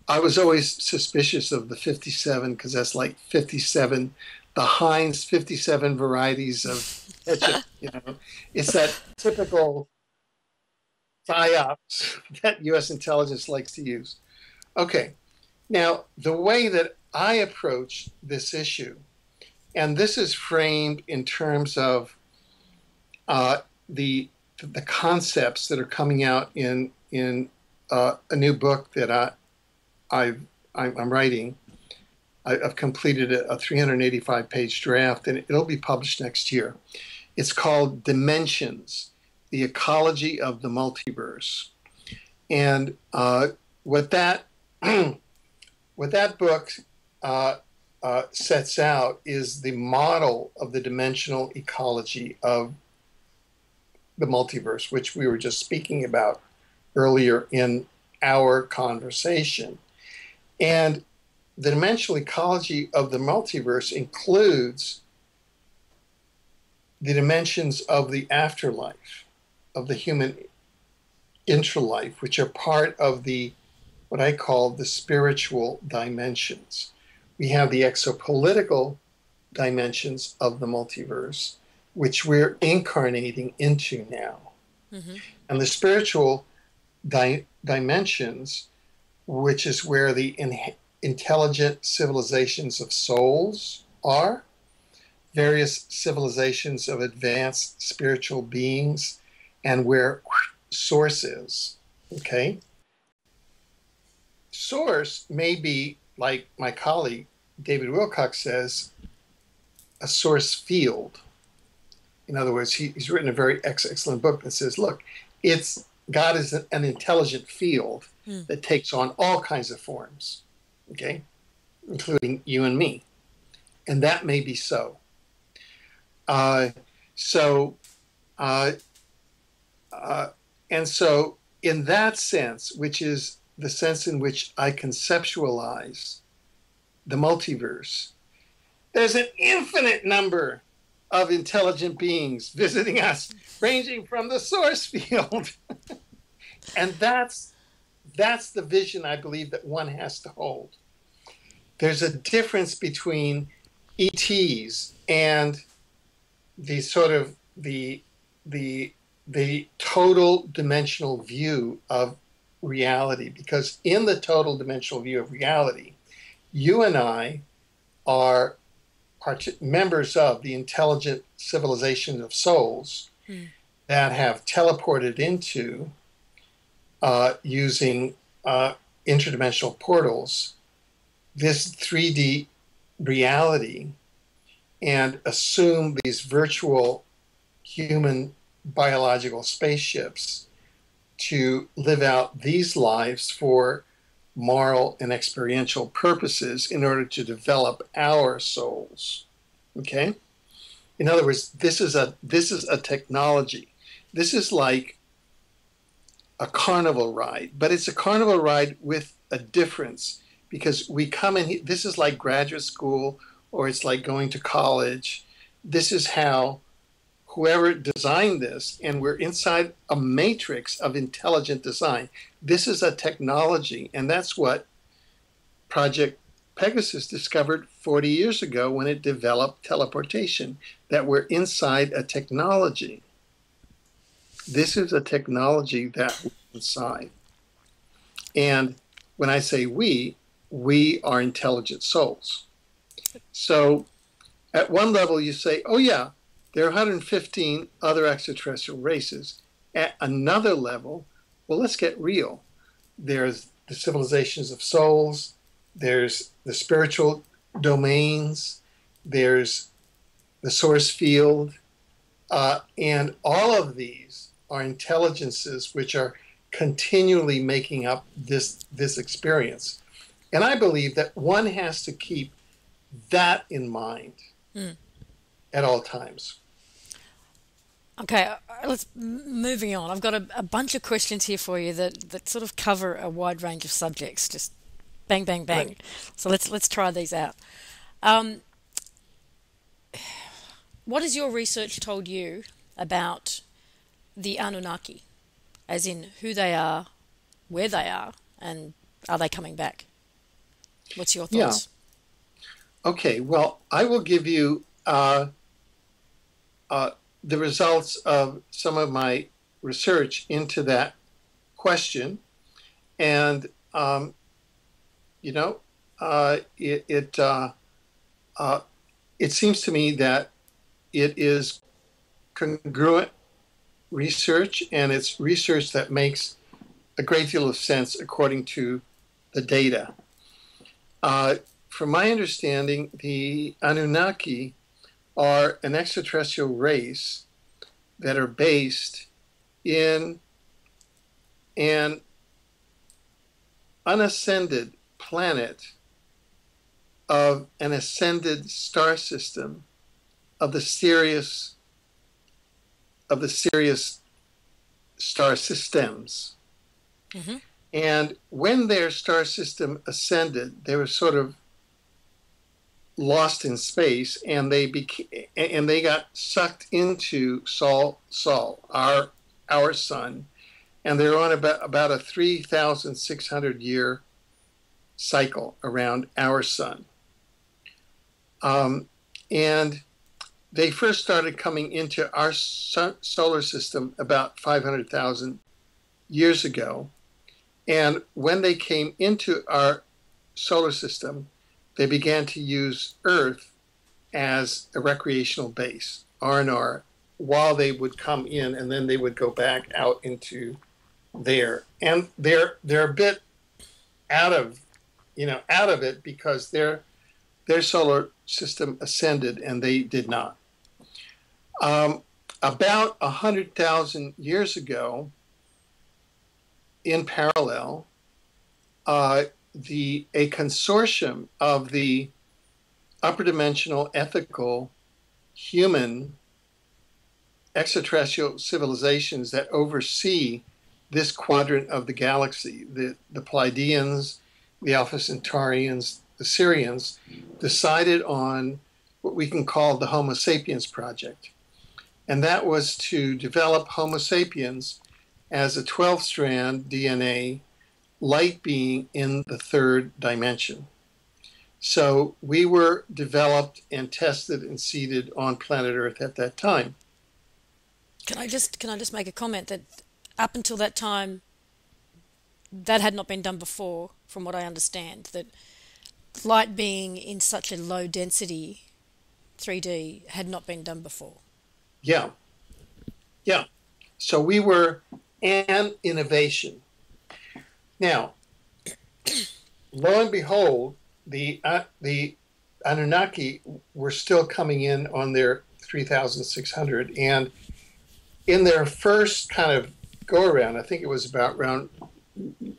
Speaker 2: I was always suspicious of the 57 because that's like 57, the Heinz 57 varieties of ketchup. It's that typical psyops that U.S. intelligence likes to use. Okay, now the way that I approach this issue, and this is framed in terms of the concepts that are coming out in a new book that I'm writing. I've completed a 385-page draft, and it'll be published next year. It's called Dimensions, the Ecology of the Multiverse. And what that book sets out is the model of the dimensional ecology of the multiverse, which we were just speaking about earlier in our conversation. And the dimensional ecology of the multiverse includes the dimensions of the afterlife, of the human intralife, which are part of what I call the spiritual dimensions. We have the exopolitical dimensions of the multiverse, which we're incarnating into now. Mm-hmm. And the spiritual dimensions, which is where the intelligent civilizations of souls are, various civilizations of advanced spiritual beings, and where source is, okay? Source may be, like my colleague David Wilcox says, a source field. In other words, he's written a very excellent book that says, look, God is an intelligent field that takes on all kinds of forms, okay, including you and me. And that may be so. And so in that sense, which is the sense in which I conceptualize the multiverse, there's an infinite number of intelligent beings visiting us, ranging from the source field. And that's the vision I believe that one has to hold. There's a difference between ETs and the sort of the total dimensional view of reality, because in the total dimensional view of reality, you and I are members of the intelligent civilization of souls that have teleported into using interdimensional portals this 3D reality and assume these virtual human biological spaceships to live out these lives for moral and experiential purposes in order to develop our souls. Okay? In other words, this is a technology. This is like a carnival ride, but it's a carnival ride with a difference, because we come in, this is like graduate school, or it's like going to college. This is how whoever designed this, and we're inside a matrix of intelligent design. This is a technology, and that's what Project Pegasus discovered 40 years ago when it developed teleportation, that we're inside a technology. This is a technology that we're inside. And when I say we are intelligent souls. So at one level you say, oh yeah, there are 115 other extraterrestrial races. at another level, well, let's get real. There's the civilizations of souls, there's the spiritual domains, there's the source field, and all of these are intelligences which are continually making up this experience. And I believe that one has to keep that in mind at all times.
Speaker 1: Okay, let's moving on. I've got a bunch of questions here for you that sort of cover a wide range of subjects. Just bang, bang, bang.
Speaker 2: Right.
Speaker 1: So let's try these out. What has your research told you about the Anunnaki, as in who they are, where they are, and are they coming back? What's your
Speaker 2: Yeah.
Speaker 1: thoughts?
Speaker 2: Okay. Well, I will give you the results of some of my research into that question, and you know, it seems to me that it is congruent research, and it's research that makes a great deal of sense according to the data. From my understanding, the Anunnaki are an extraterrestrial race that are based in an unascended planet of an ascended star system of the Sirius star systems.
Speaker 1: Mm-hmm.
Speaker 2: And when their star system ascended, they were sort of lost in space, and they got sucked into Sol, our sun, and they're on about a 3,600 year cycle around our sun. And they first started coming into our solar system about 500,000 years ago. And when they came into our solar system, they began to use Earth as a recreational base, R&R, while they would come in, and then they would go back out into there. And they're a bit out of it, because their solar system ascended and they did not. About 100,000 years ago, in parallel, a consortium of the upper dimensional, ethical, human extraterrestrial civilizations that oversee this quadrant of the galaxy, the Pleiadians, the Alpha Centaurians, the Sirians, decided on what we can call the Homo sapiens project. And that was to develop Homo sapiens as a 12-strand DNA light being in the third dimension. So we were developed and tested and seeded on planet Earth at that time.
Speaker 1: Can I just make a comment that up until that time, that had not been done before, from what I understand, that light being in such a low density 3D had not been done before.
Speaker 2: Yeah. Yeah. So we were an innovation. Now, lo and behold, the Anunnaki were still coming in on their 3,600, and in their first kind of go around, I think it was about around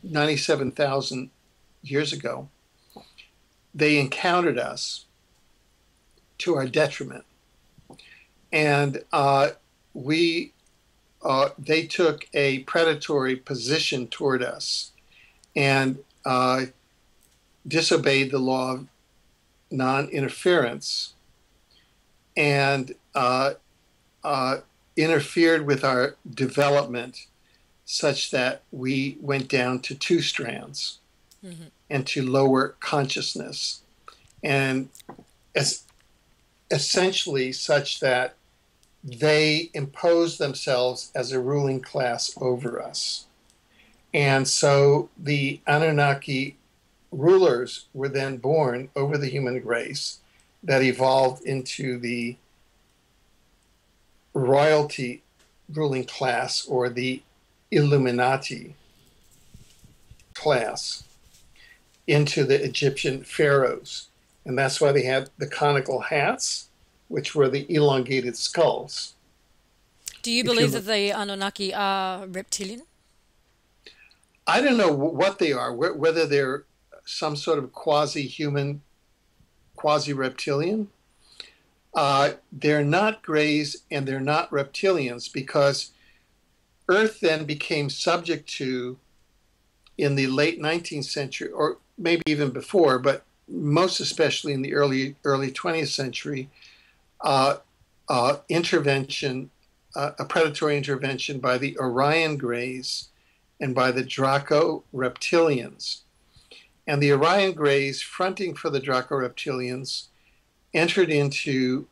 Speaker 2: 97,000 years ago, they encountered us to our detriment, and they took a predatory position toward us and disobeyed the law of non-interference and interfered with our development such that we went down to 2 strands and to lower consciousness, and essentially such that they imposed themselves as a ruling class over us. And so the Anunnaki rulers were then born over the human race that evolved into the royalty ruling class, or the Illuminati class, into the Egyptian pharaohs. And that's why they had the conical hats, which were the elongated skulls.
Speaker 1: Do you
Speaker 2: If you
Speaker 1: believe that
Speaker 2: look,
Speaker 1: the Anunnaki are reptilian?
Speaker 2: I don't know what they are, whether they're some sort of quasi-human, quasi-reptilian. They're not grays and they're not reptilians, because Earth then became subject to, in the late 19th century, or maybe even before, but most especially in the early 20th century, intervention, a predatory intervention by the Orion Greys and by the Draco Reptilians. And the Orion Greys, fronting for the Draco Reptilians, entered into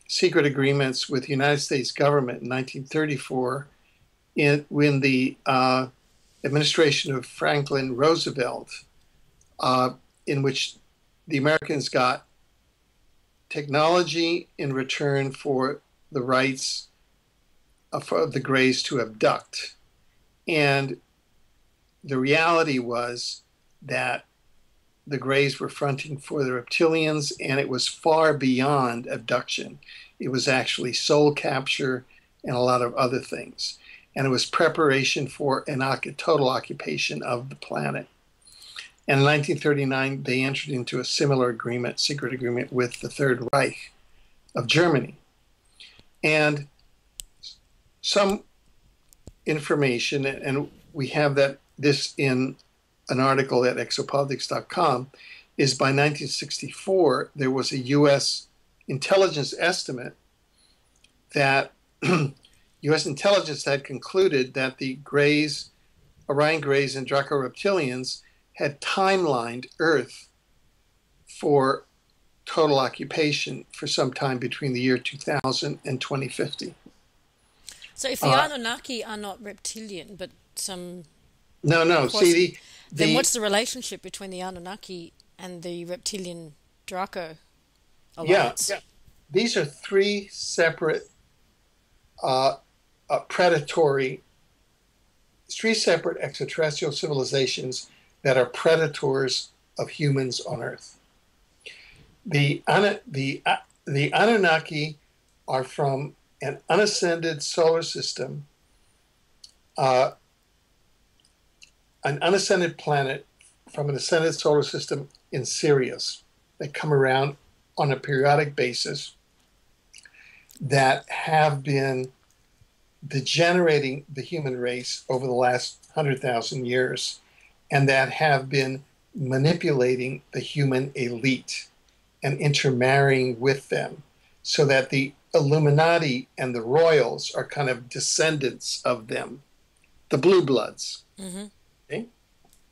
Speaker 2: secret agreements with the United States government in 1934 when the administration of Franklin Roosevelt, in which the Americans got technology in return for the rights of the Greys to abduct. And the reality was that the Greys were fronting for the reptilians, and it was far beyond abduction. It was actually soul capture and a lot of other things. And it was preparation for a total occupation of the planet. And in 1939, they entered into a similar agreement, secret agreement, with the Third Reich of Germany. And some information, and we have this in an article at exopolitics.com, is by 1964, there was a U.S. intelligence estimate that U.S. intelligence had concluded that the Greys, Orion Greys and Draco Reptilians had timelined Earth for total occupation for some time between the year 2000 and 2050.
Speaker 1: So if the Anunnaki are not reptilian, but some...
Speaker 2: No. See,
Speaker 1: then what's the relationship between the Anunnaki and the reptilian Draco alliance?
Speaker 2: Yeah. These are three separate three separate extraterrestrial civilizations that are predators of humans on Earth. The Anunnaki are from an unascended solar system, an unascended planet from an ascended solar system in Sirius that come around on a periodic basis, that have been degenerating the human race over the last 100,000 years, and that have been manipulating the human elite and intermarrying with them, so that the Illuminati and the royals are kind of descendants of them, the blue bloods.
Speaker 1: Mm-hmm.
Speaker 2: Okay?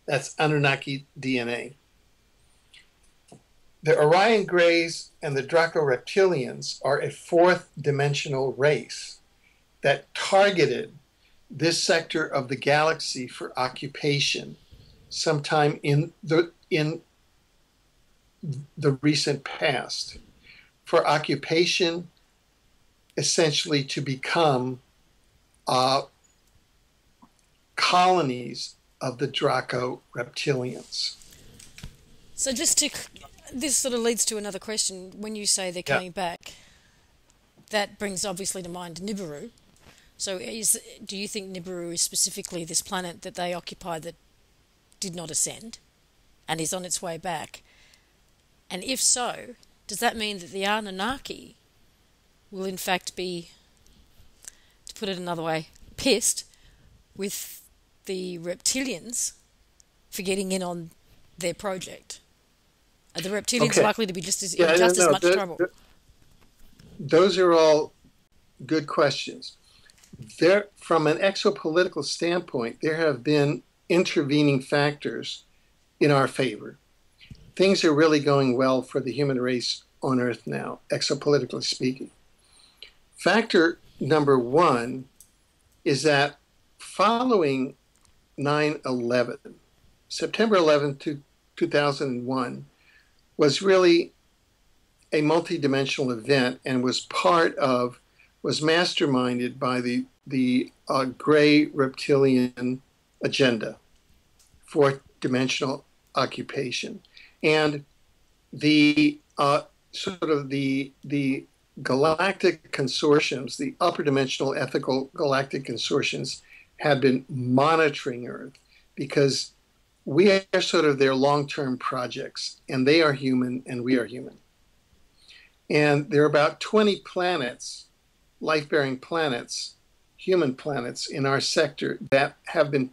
Speaker 2: That's Anunnaki DNA. The Orion Greys and the Draco Reptilians are a fourth dimensional race that targeted this sector of the galaxy for occupation sometime in the recent past, for occupation essentially to become colonies of the Draco Reptilians.
Speaker 1: So this sort of leads to another question. When you say they're coming back, that brings obviously to mind Nibiru. So do you think Nibiru is specifically this planet that they occupy that did not ascend and is on its way back? And if so, does that mean that the Anunnaki will in fact be, to put it another way, pissed with the reptilians for getting in on their project? Are the reptilians likely to be just as much trouble?
Speaker 2: Those are all good questions. From an exopolitical standpoint, there have been intervening factors in our favor. Things are really going well for the human race on Earth now, exopolitically speaking. Factor number one is that following 9/11, September 11th, 2001, was really a multidimensional event and was masterminded by the the gray reptilian agenda, fourth dimensional occupation, and the sort of the galactic consortiums, the upper dimensional ethical galactic consortiums, have been monitoring Earth because we are sort of their long-term projects, and they are human and we are human. And there are about 20 planets, life-bearing planets, human planets in our sector that have been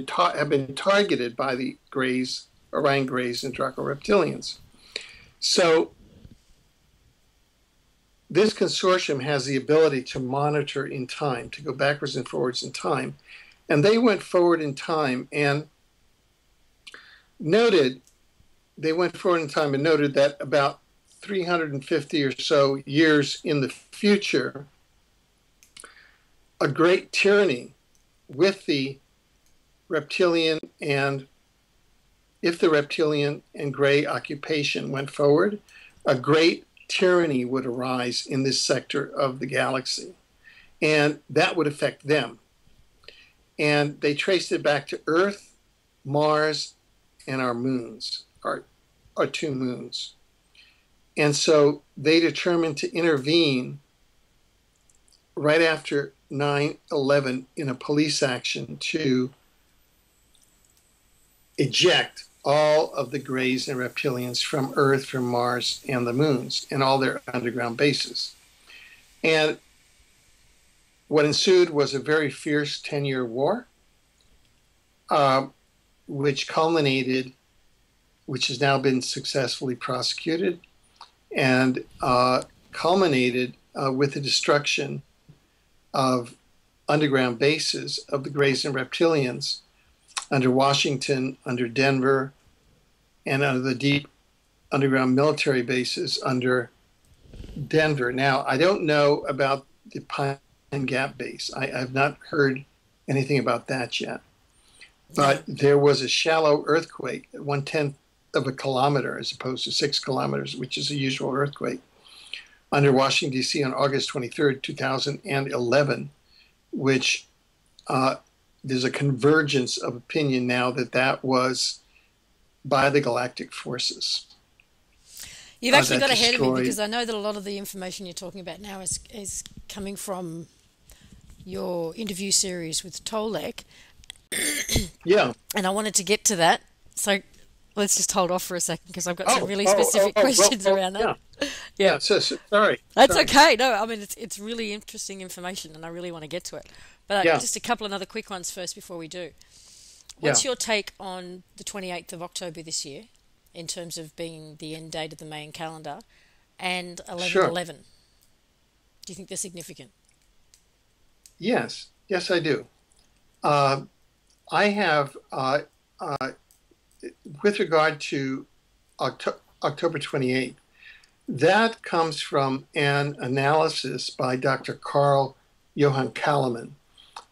Speaker 2: targeted by the Greys, Orion Greys, and Draco Reptilians. So this consortium has the ability to monitor in time, to go backwards and forwards in time. And they went forward in time and noted that about 350 or so years in the future, a great tyranny with the reptilian and if the reptilian and gray occupation went forward, a great tyranny would arise in this sector of the galaxy. And that would affect them. And they traced it back to Earth, Mars, and our moons, our two moons. And so they determined to intervene right after 9/11 in a police action to eject all of the Greys and Reptilians from Earth, from Mars, and the moons, and all their underground bases. And what ensued was a very fierce 10-year war, which has now been successfully prosecuted, and culminated with the destruction of underground bases of the Greys and Reptilians under Washington, under Denver, and under the deep underground military bases under Denver. Now, I don't know about the Pine Gap base. I've not heard anything about that yet. But there was a shallow earthquake, 1/10 of a kilometer as opposed to 6 kilometers, which is a usual earthquake, under Washington, D.C. on August 23rd, 2011, which there's a convergence of opinion now that was by the galactic forces.
Speaker 1: You've actually got ahead of me because I know that a lot of the information you're talking about now is coming from your interview series with Tolek.
Speaker 2: Yeah.
Speaker 1: And I wanted to get to that. So let's just hold off for a second because I've got some really specific questions around that.
Speaker 2: Yeah. So, sorry.
Speaker 1: That's okay. No, I mean, it's really interesting information and I really want to get to it. But just a couple of other quick ones first before we do. What's your take on the 28th of October this year in terms of being the end date of the Mayan calendar and 11/11? Do you think they're significant?
Speaker 2: Yes. Yes, I do. I have, with regard to October 28th, that comes from an analysis by Dr. Carl Johan Kalaman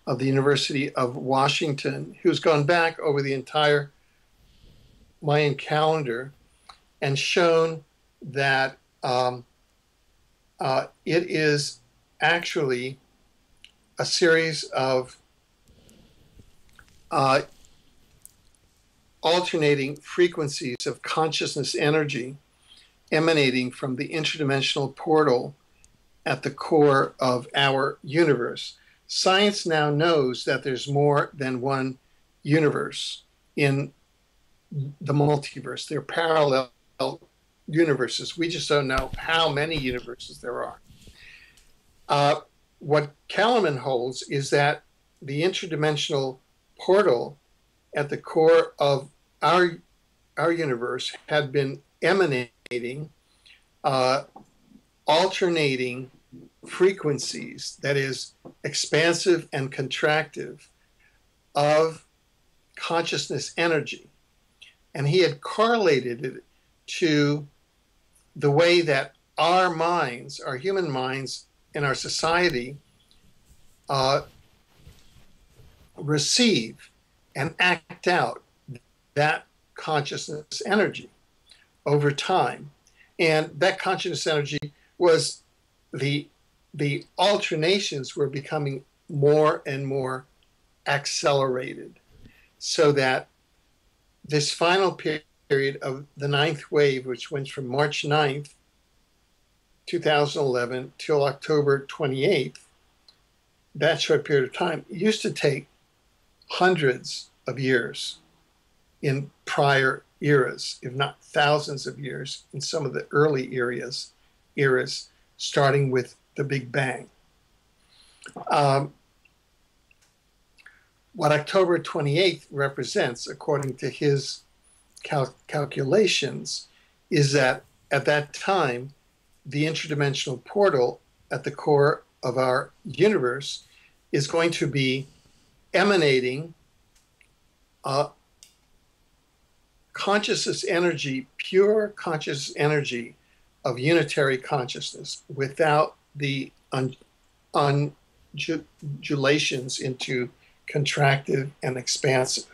Speaker 2: of the University of Washington, who's gone back over the entire Mayan calendar and shown that it is actually a series of alternating frequencies of consciousness energy emanating from the interdimensional portal at the core of our universe. Science now knows that there's more than one universe in the multiverse. They're parallel universes. We just don't know how many universes there are. What Kalaman holds is that the interdimensional portal at the core of our universe had been emanating alternating frequencies, that is, expansive and contractive, of consciousness energy. And he had correlated it to the way that our minds, our human minds in our society, receive and act out that consciousness energy over time. And that consciousness energy was the alternations were becoming more and more accelerated, so that this final period of the ninth wave, which went from March 9th, 2011 till October 28th, that short period of time used to take hundreds of years in prior eras, if not thousands of years in some of the early eras, starting with the Big Bang. What October 28th represents, according to his calculations, is that at that time, the interdimensional portal at the core of our universe is going to be emanating consciousness energy, pure conscious energy of unitary consciousness, without the undulations into contractive and expansive.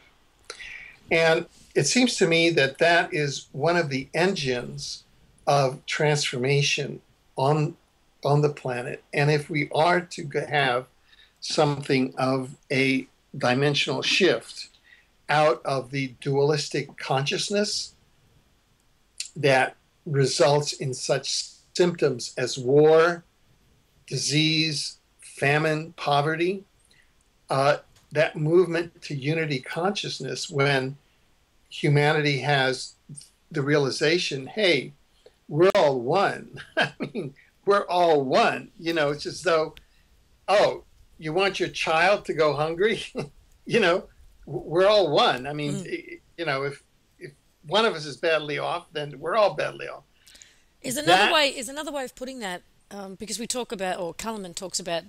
Speaker 2: And it seems to me that that is one of the engines of transformation on the planet. And if we are to have something of a dimensional shift out of the dualistic consciousness that results in such symptoms as war, disease, famine, poverty, that movement to unity consciousness, when humanity has the realization, hey, we're all one. I mean, we're all one. You know, it's as though, oh, you want your child to go hungry? You know, we're all one. I mean, you know, if one of us is badly off, then we're all badly off.
Speaker 1: Is another way of putting that, because we talk about, or Cullinan talks about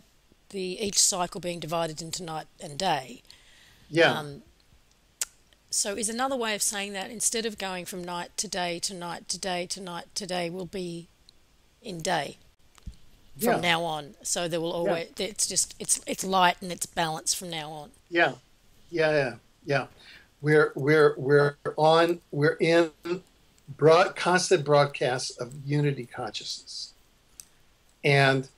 Speaker 1: each cycle being divided into night and day.
Speaker 2: Yeah.
Speaker 1: So is another way of saying that instead of going from night to day to night to day to night to day, will be in day from now on. So there will always, it's light and it's balance from now on.
Speaker 2: Yeah. We're in constant broadcasts of unity consciousness, and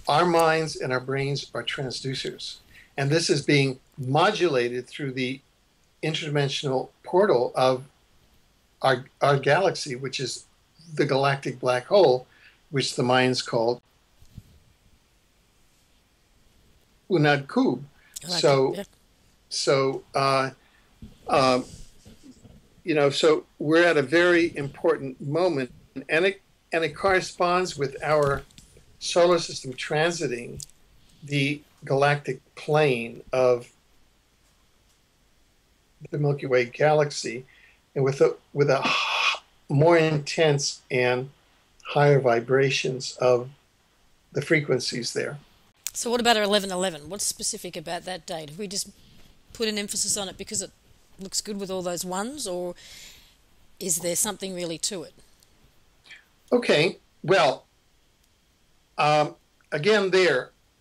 Speaker 2: our minds and our brains are transducers, and this is being modulated through the interdimensional portal of our galaxy, which is the galactic black hole, which the Mayans called Unad Kub. You know, so we're at a very important moment, and it corresponds with our solar system transiting the galactic plane of the Milky Way galaxy, and with a more intense and higher vibrations of the frequencies there.
Speaker 1: So what about 1111? What's specific about that date? Have we just put an emphasis on it because it looks good with all those ones, or is there something really to it?
Speaker 2: Okay, well, again,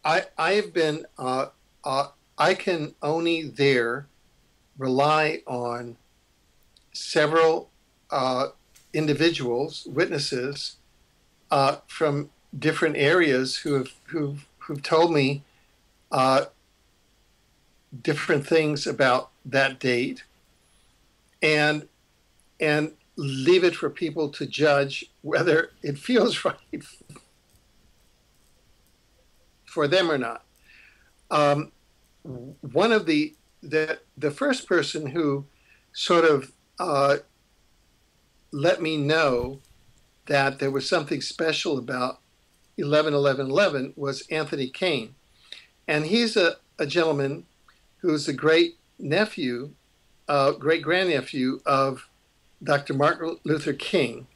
Speaker 2: I've been, I can only there rely on several individuals, witnesses from different areas who've told me different things about that date, and leave it for people to judge whether it feels right for them or not. One of the first person who sort of let me know that there was something special about 11-11-11 was Anthony Kane. And he's a gentleman who's a great grandnephew of Dr. Martin Luther King,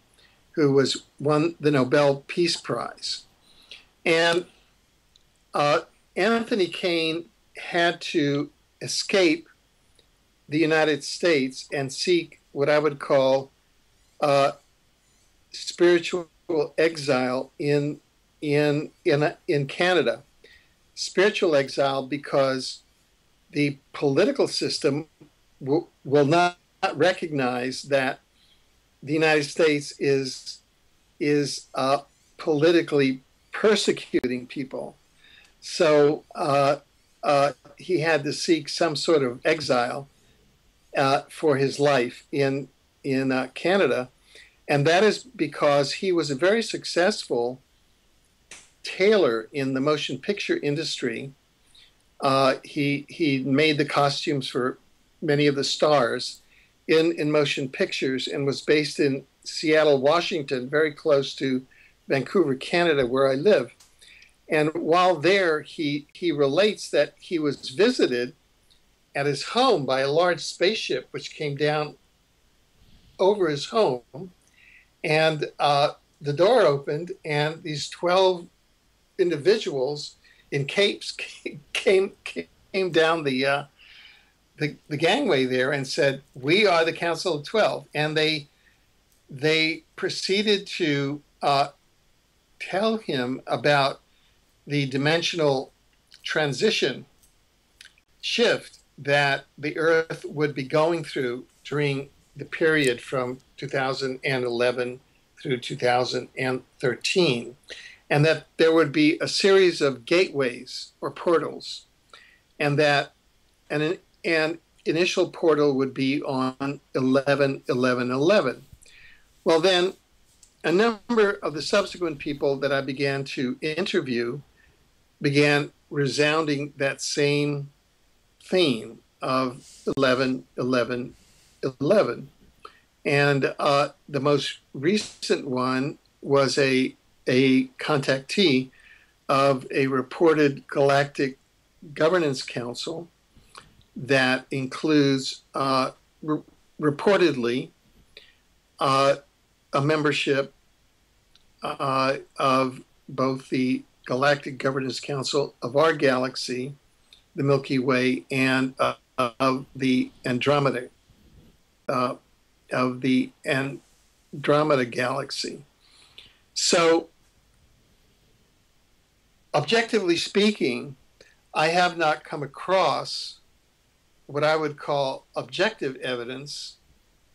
Speaker 2: who won the Nobel Peace Prize. And Anthony Kane had to escape the United States and seek what I would call spiritual exile in Canada. Spiritual exile because the political system will not recognize that the United States is politically persecuting people. So he had to seek some sort of exile for his life in Canada, and that is because he was a very successful tailor in the motion picture industry. He made the costumes for many of the stars in motion pictures and was based in Seattle, Washington, very close to Vancouver, Canada, where I live. And while there, he relates that he was visited at his home by a large spaceship which came down over his home, and the door opened, and these 12 individuals in capes came down the gangway there and said, "We are the Council of 12," and they proceeded to tell him about the dimensional transition shift that the Earth would be going through during the period from 2011 through 2013, and that there would be a series of gateways or portals, and that an initial portal would be on 11/11/11. Well, then a number of the subsequent people that I began to interview began resounding that same theme of 11/11/11. And the most recent one was a contactee of a reported galactic governance council that includes reportedly a membership of both the Galactic Governance Council of our galaxy, the Milky Way, and of the Andromeda galaxy. So, objectively speaking, I have not come across what I would call objective evidence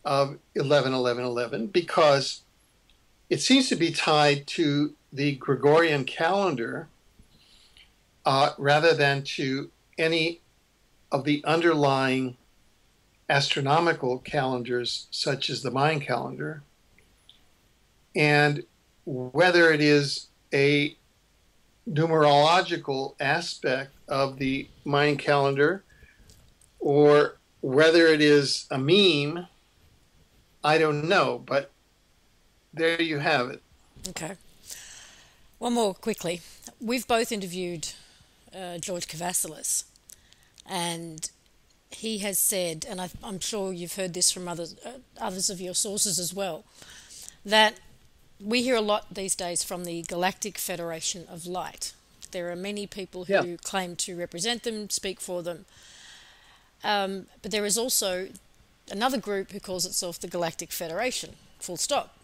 Speaker 2: of 11/11/11 because it seems to be tied to the Gregorian calendar rather than to any of the underlying astronomical calendars, such as the Mayan calendar, and whether it is a numerological aspect of the Mayan calendar or whether it is a meme, I don't know, but there you have it.
Speaker 1: Okay. One more quickly. We've both interviewed George Kavasilis, and he has said, and I'm sure you've heard this from others of your sources as well, that we hear a lot these days from the Galactic Federation of Light. There are many people who claim to represent them, speak for them, but there is also another group who calls itself the Galactic Federation, full stop.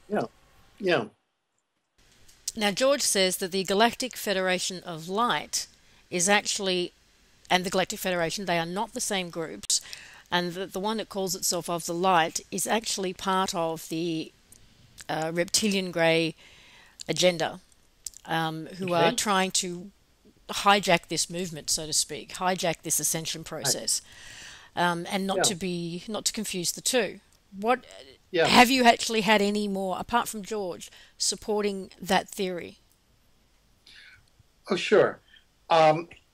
Speaker 2: Yeah.
Speaker 1: Now, George says that the Galactic Federation of Light is actually, and the Galactic Federation, they are not the same groups, and the one that calls itself of the Light is actually part of the reptilian grey agenda, who are trying to hijack this movement, so to speak, hijack this ascension process, and not to confuse the two. Have you actually had any more, apart from George, supporting that theory?
Speaker 2: Oh, sure.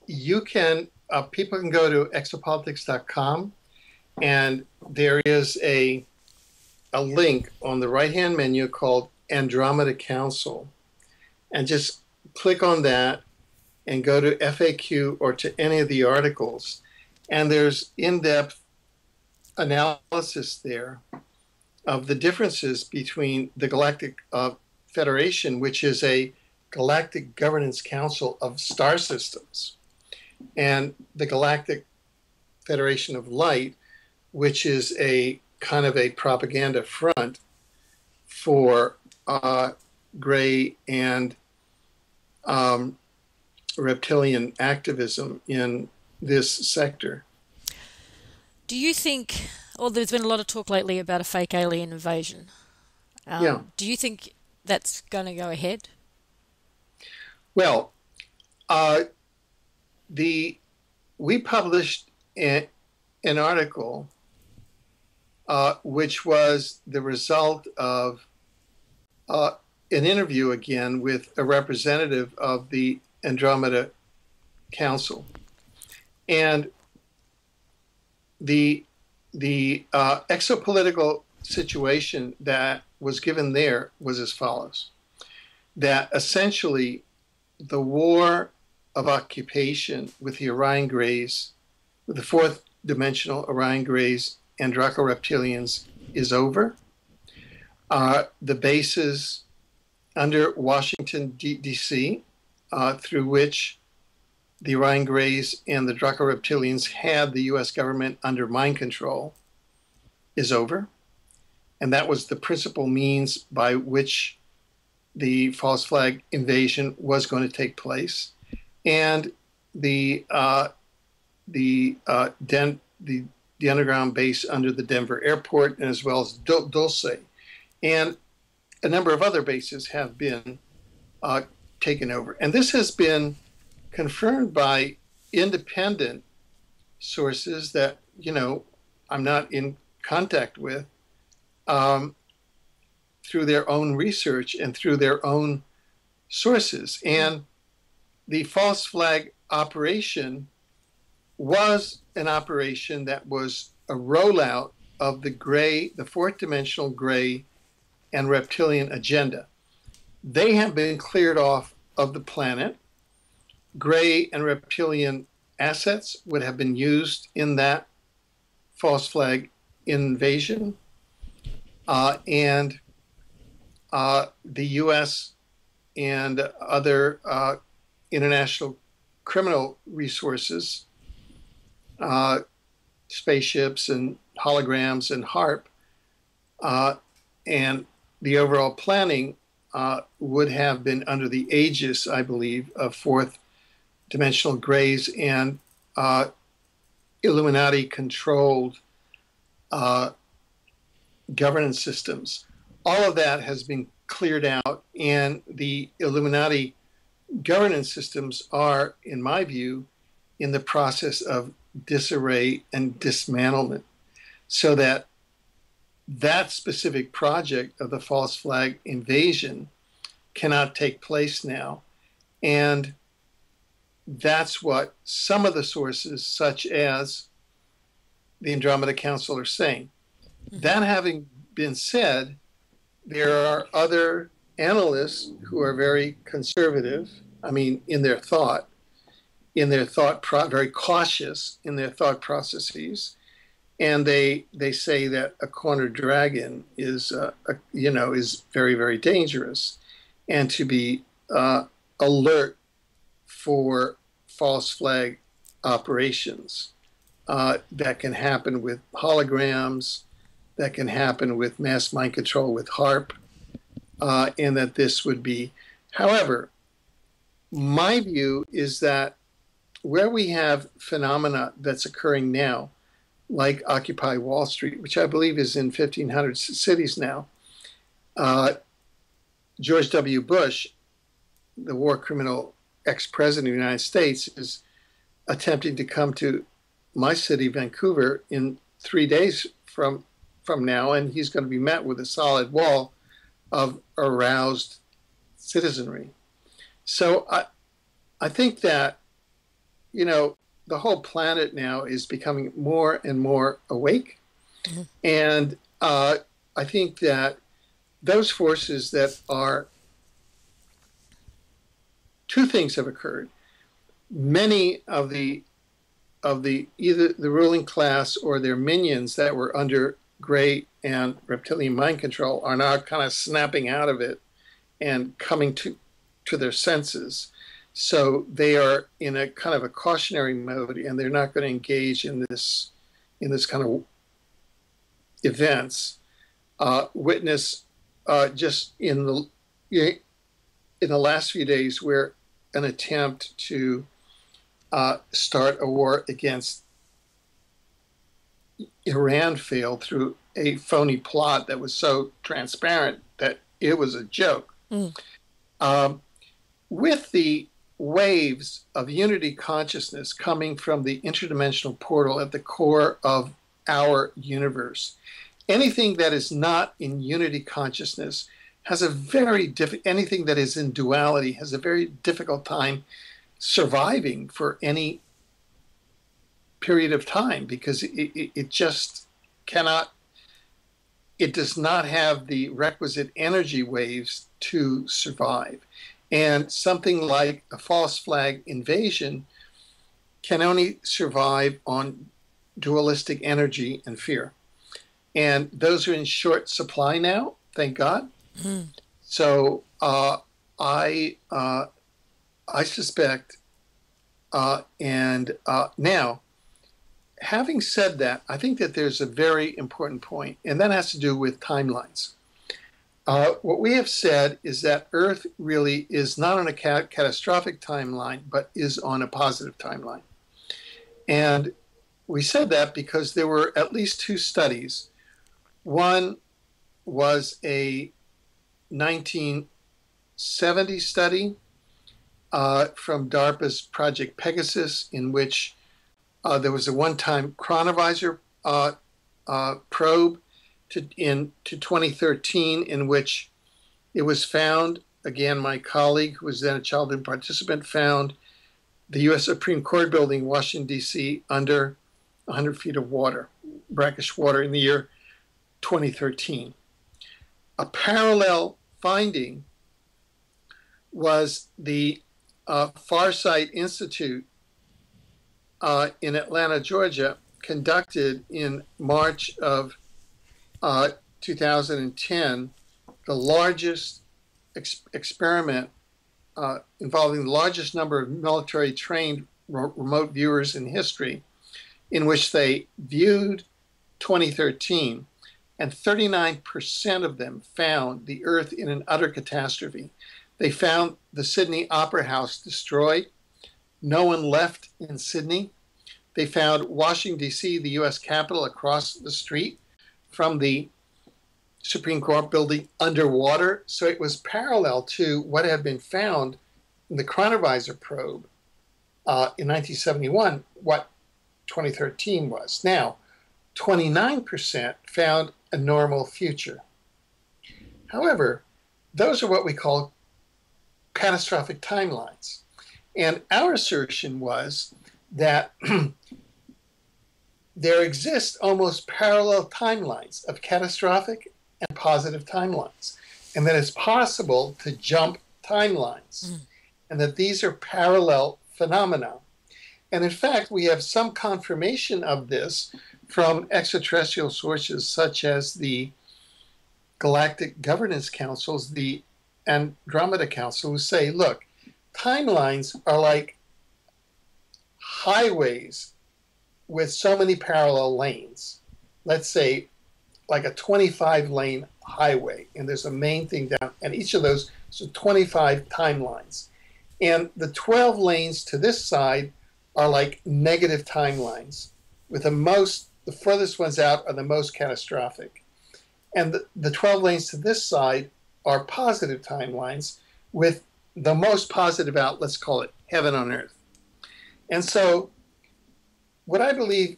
Speaker 2: You can, people can go to exopolitics.com, and there is a link on the right-hand menu called Andromeda Council. And just click on that and go to FAQ or to any of the articles. And there's in-depth analysis there of the differences between the Galactic Federation, which is a galactic governance council of star systems, and the Galactic Federation of Light, which is a kind of a propaganda front for gray and reptilian activism in this sector.
Speaker 1: Do you think, there's been a lot of talk lately about a fake alien invasion. Do you think that's going to go ahead?
Speaker 2: Well, the we published an article which was the result of an interview again with a representative of the Andromeda Council, and the exopolitical situation that was given there was as follows: that essentially the war of occupation with the Orion Greys, with the fourth dimensional Orion Greys and Draco reptilians, is over. The bases under Washington, D.C., through which the Orion Greys and the Draco reptilians had the U.S. government under mind control, is over. And that was the principal means by which the false flag invasion was going to take place. And the underground base under the Denver airport, and as well as Dulce, and a number of other bases have been taken over. And this has been confirmed by independent sources that, I'm not in contact with, through their own research and through their own sources. And the false flag operation was an operation that was a rollout of the fourth dimensional gray and reptilian agenda. They have been cleared off of the planet. Gray and reptilian assets would have been used in that false flag invasion. And the U.S. and other international criminal resources, spaceships and holograms and HARP, and the overall planning would have been under the aegis, I believe, of fourth dimensional grays and Illuminati-controlled governance systems. All of that has been cleared out, and the Illuminati governance systems are, in my view, in the process of disarray and dismantlement, so that specific project of the false flag invasion cannot take place now. And that's what some of the sources, such as the Andromeda Council, are saying. That having been said, there are other analysts who are very conservative, in their thought, very cautious in their thought processes. And they say that a cornered dragon is very, very dangerous, and to be alert for false flag operations that can happen with holograms, that can happen with mass mind control with HARP, and that this would be. However, my view is that where we have phenomena that's occurring now, like Occupy Wall Street, which I believe is in 1,500 cities now, George W. Bush, the war criminal ex-president of the United States, is attempting to come to my city, Vancouver, in 3 days from now, and he's going to be met with a solid wall of aroused citizenry. So I think that, the whole planet now is becoming more and more awake. Mm-hmm. And I think that those forces that are, two things have occurred. Many of the either the ruling class or their minions that were under gray and reptilian mind control are now kind of snapping out of it and coming to their senses. So they are in a kind of a cautionary mode, and they're not going to engage in this kind of events. Witness just in the last few days where an attempt to start a war against Iran failed through a phony plot that was so transparent that it was a joke. Mm. With the waves of unity consciousness coming from the interdimensional portal at the core of our universe. Anything that is not in unity consciousness has a very anything that is in duality has a very difficult time surviving for any period of time, because it just cannot, it does not have the requisite energy waves to survive. And something like a false flag invasion can only survive on dualistic energy and fear. And those are in short supply now, thank God. Mm. So I suspect, now, having said that, I think that there's a very important point, and that has to do with timelines. What we have said is that Earth really is not on a catastrophic timeline, but is on a positive timeline. And we said that because there were at least two studies. One was a 1970 study from DARPA's Project Pegasus, in which there was a one-time chronovisor probe to 2013, in which it was found, again, my colleague, who was then a childhood participant, found the U.S. Supreme Court building, Washington, D.C., under 100 feet of water, brackish water, in the year 2013. A parallel finding was the Farsight Institute in Atlanta, Georgia, conducted in March of 2010, the largest experiment involving the largest number of military trained remote viewers in history, in which they viewed 2013, and 39% of them found the Earth in an utter catastrophe. They found the Sydney Opera House destroyed. No one left in Sydney. They found Washington, D.C., the U.S. Capitol, across the street from the Supreme Court building, underwater. So it was parallel to what had been found in the chronovisor probe in 1971, what 2013 was. Now, 29% found a normal future. However, those are what we call catastrophic timelines. And our assertion was that there exist almost parallel timelines of catastrophic and positive timelines, and that it's possible to jump timelines, and that these are parallel phenomena. And in fact, we have some confirmation of this from extraterrestrial sources such as the Galactic Governance Councils, the Andromeda Council, who say, look, timelines are like highways with so many parallel lanes. Let's say like a 25-lane highway, and there's a main thing down, and each of those is 25 timelines. And the 12 lanes to this side are like negative timelines, with the furthest ones out are the most catastrophic. And the 12 lanes to this side are positive timelines, with the most positive out, let's call it heaven on earth. And so what I believe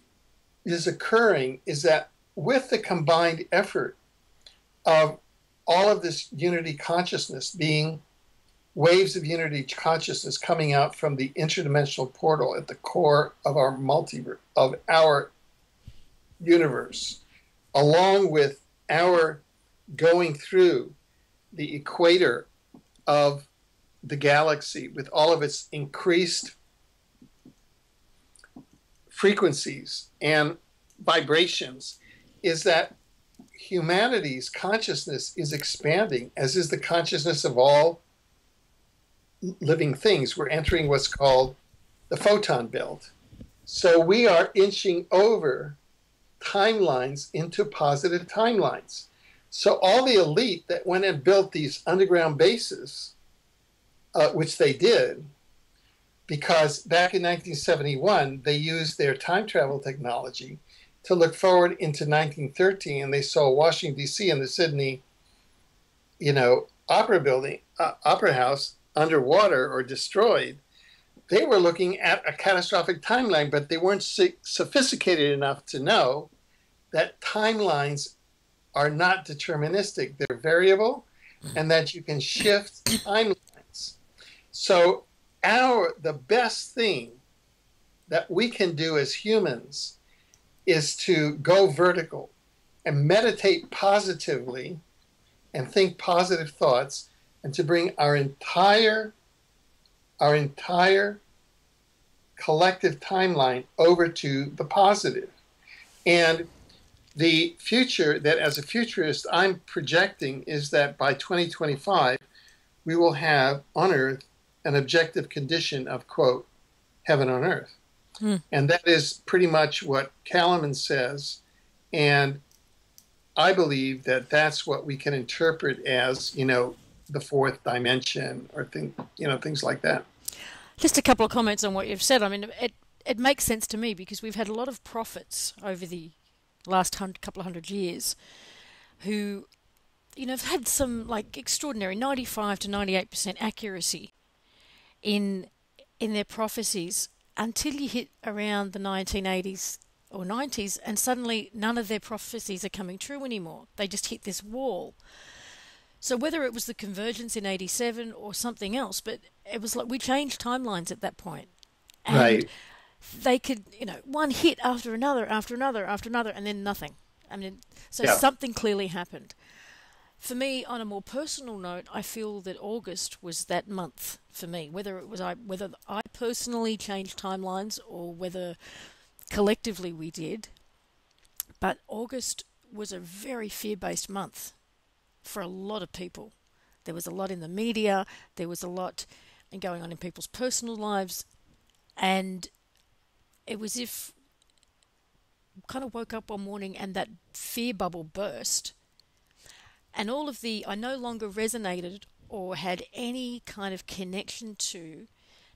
Speaker 2: is occurring is that with the combined effort of all of this unity consciousness, being waves of unity consciousness coming out from the interdimensional portal at the core of our multiverse, of our universe, along with our going through the equator of the galaxy with all of its increased frequencies and vibrations, is that humanity's consciousness is expanding, as is the consciousness of all living things. We're entering what's called the photon belt. So we are inching over timelines into positive timelines. So all the elite that went and built these underground bases, which they did, because back in 1971, they used their time travel technology to look forward into 1913, and they saw Washington, D.C. and the Sydney, opera building, opera house underwater or destroyed. they were looking at a catastrophic timeline, but they weren't sophisticated enough to know that timelines are not deterministic. They're variable, and that you can shift timelines. So the best thing that we can do as humans is to go vertical and meditate positively and think positive thoughts, and to bring our entire collective timeline over to the positive. And the future that, as a futurist, I'm projecting is that by 2025, we will have on Earth an objective condition of, quote, heaven on earth. And that is pretty much what Kalaman says. And I believe that that's what we can interpret as, the fourth dimension, or things like that.
Speaker 1: Just a couple of comments on what you've said. I mean, it makes sense to me because we've had a lot of prophets over the last couple of hundred years who, have had some extraordinary 95 to 98% accuracy in their prophecies, until you hit around the 1980s or 90s, and suddenly none of their prophecies are coming true anymore. They just hit this wall. So whether it was the convergence in 87 or something else, but it was like we changed timelines at that point. And
Speaker 2: right.
Speaker 1: They could, one hit after another, and then nothing. Something clearly happened. For me, on a more personal note, I feel that August was that month for me. Whether I personally changed timelines or whether collectively we did, but August was a very fear-based month for a lot of people. There was a lot in the media. There was a lot going on in people's personal lives, and it was as if kind of woke up one morning and that fear bubble burst. And all of I no longer resonated or had any kind of connection to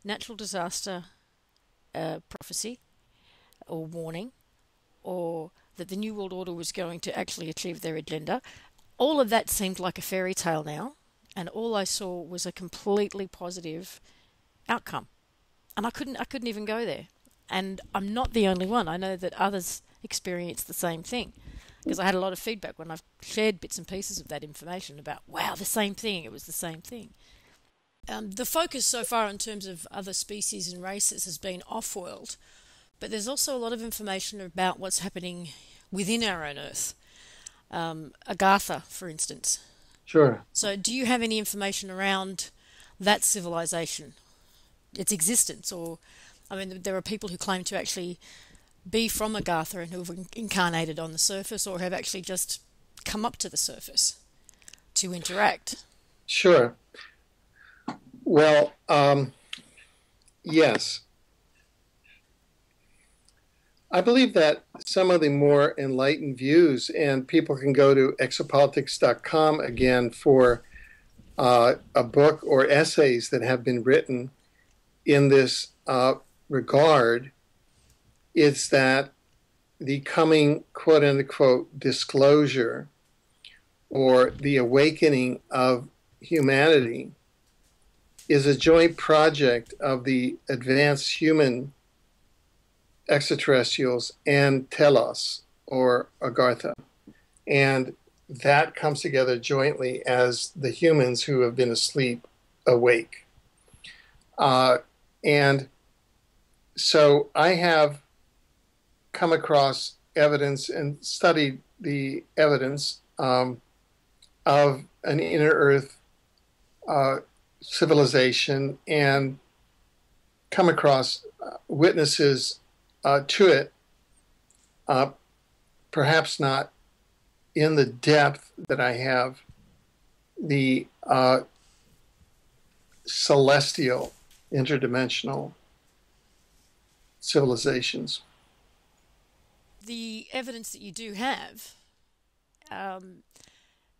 Speaker 1: natural disaster prophecy or warning, or that the New World Order was going to actually achieve their agenda. All of that seemed like a fairy tale now, and all I saw was a completely positive outcome. And I couldn't even go there. And I'm not the only one. I know that others experienced the same thing, because I had a lot of feedback when I've shared bits and pieces of that information about, wow, the same thing, it was the same thing. The focus so far in terms of other species and races has been off-world, but there's also a lot of information about what's happening within our own Earth. Agartha, for instance.
Speaker 2: Sure.
Speaker 1: So do you have any information around that civilization, its existence? Or, there are people who claim to actually be from Agartha and who have incarnated on the surface, or have actually just come up to the surface to interact.
Speaker 2: Sure. Well, yes. I believe that some of the more enlightened views, and people can go to exopolitics.com again for a book or essays that have been written in this regard, is that the coming quote-unquote disclosure or the awakening of humanity is a joint project of the advanced human extraterrestrials and Telos or Agartha. And that comes together jointly as the humans who have been asleep awake. And so I have come across evidence and studied the evidence of an inner Earth civilization, and come across witnesses to it, perhaps not in the depth that I have the celestial, interdimensional civilizations.
Speaker 1: The evidence that you do have,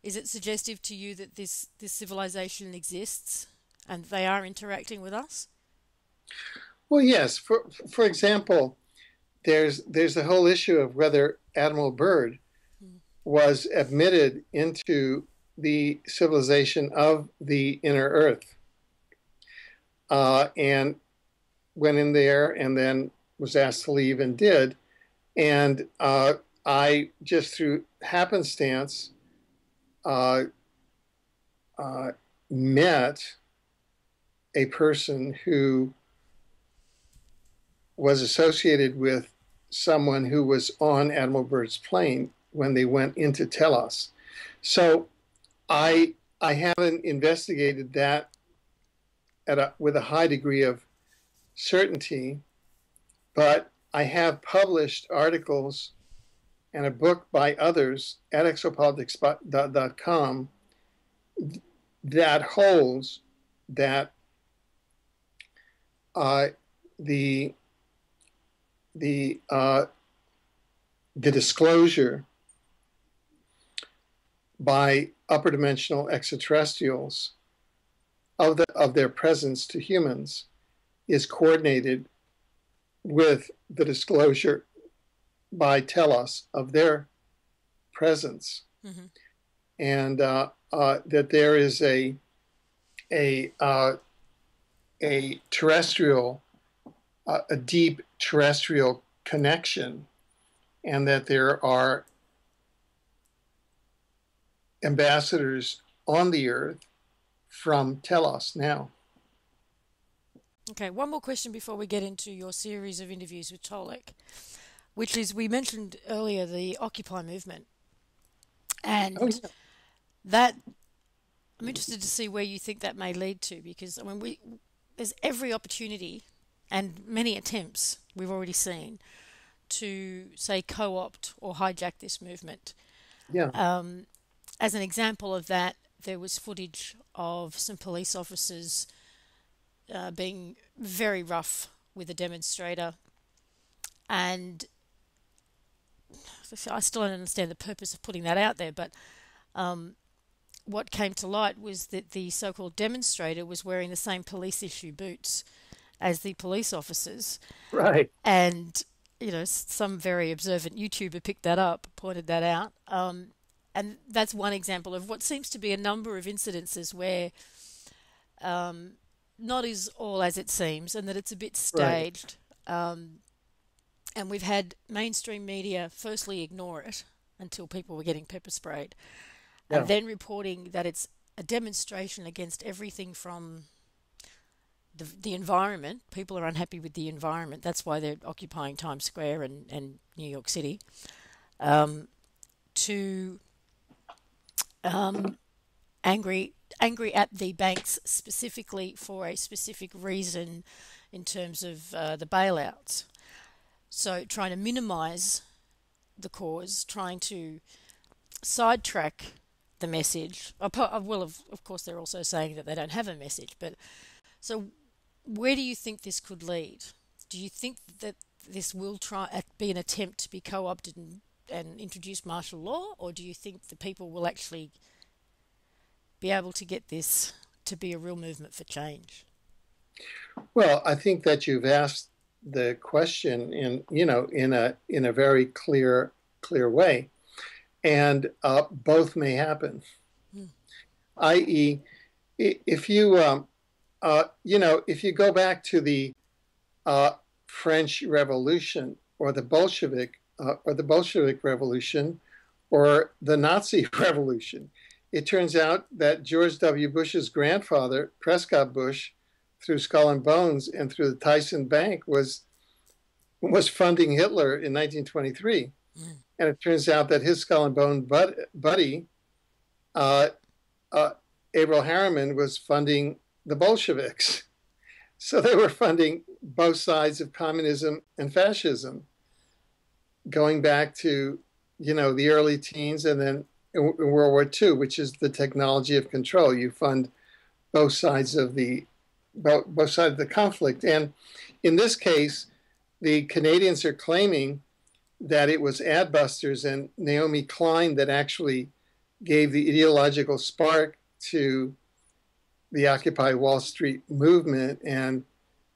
Speaker 1: is it suggestive to you that this civilization exists and they are interacting with us?
Speaker 2: Well, yes. For example, there's the whole issue of whether Admiral Byrd was admitted into the civilization of the inner Earth. And went in there and then was asked to leave and did. And I just through happenstance uh, uh, met a person who was associated with someone who was on Admiral Byrd's plane when they went in to tell us. So I haven't investigated that with a high degree of certainty, but I have published articles and a book by others at exopolitics.com that holds that uh, the the disclosure by upper dimensional extraterrestrials of their presence to humans is coordinated with the disclosure by Telos of their presence,
Speaker 1: Mm-hmm.
Speaker 2: and that there is a terrestrial, a deep terrestrial connection, and that there are ambassadors on the earth from Telos now.
Speaker 1: Okay, one more question before we get into your series of interviews with Tolek, which is we mentioned earlier the Occupy movement,
Speaker 2: Oh,
Speaker 1: and
Speaker 2: yeah.
Speaker 1: that I'm interested to see where you think that may lead to, because I mean there's every opportunity and many attempts we've already seen to say co-opt or hijack this movement.
Speaker 2: Yeah.
Speaker 1: As an example of that, there was footage of some police officers being very rough with a demonstrator, and I still don't understand the purpose of putting that out there, but what came to light was that the so-called demonstrator was wearing the same police issue boots as the police officers,
Speaker 2: Right.
Speaker 1: and some very observant YouTuber picked that up, pointed that out, and that's one example of what seems to be a number of incidences where not is all as it seems, and that it's a bit
Speaker 2: Right.
Speaker 1: staged. And we've had mainstream media firstly ignore it until people were getting pepper sprayed, and
Speaker 2: Yeah.
Speaker 1: then reporting that it's a demonstration against everything from the environment. People are unhappy with the environment. That's why they're occupying Times Square and New York City. To angry at the banks specifically for a specific reason in terms of the bailouts. So trying to minimise the cause, trying to sidetrack the message. Well, of course, they're also saying that they don't have a message. But so, where do you think this could lead? Do you think that this will be an attempt to be co-opted and introduce martial law, or do you think the people will actually be able to get this to be a real movement for change?
Speaker 2: Well, I think that you've asked the question in a very clear way, and both may happen.
Speaker 1: Hmm.
Speaker 2: I.e., if you if you go back to the French Revolution or the Bolshevik Revolution or the Nazi Revolution, it turns out that George W. Bush's grandfather, Prescott Bush, through Skull and Bones and through the Tyson Bank, was funding Hitler in 1923.
Speaker 1: Mm.
Speaker 2: And it turns out that his Skull and Bone buddy, uh, Averell Harriman, was funding the Bolsheviks. So they were funding both sides of communism and fascism, going back to the early teens, and then in World War II, which is the technology of control. You fund both sides of the conflict. And in this case, the Canadians are claiming that it was Adbusters and Naomi Klein that actually gave the ideological spark to the Occupy Wall Street movement. And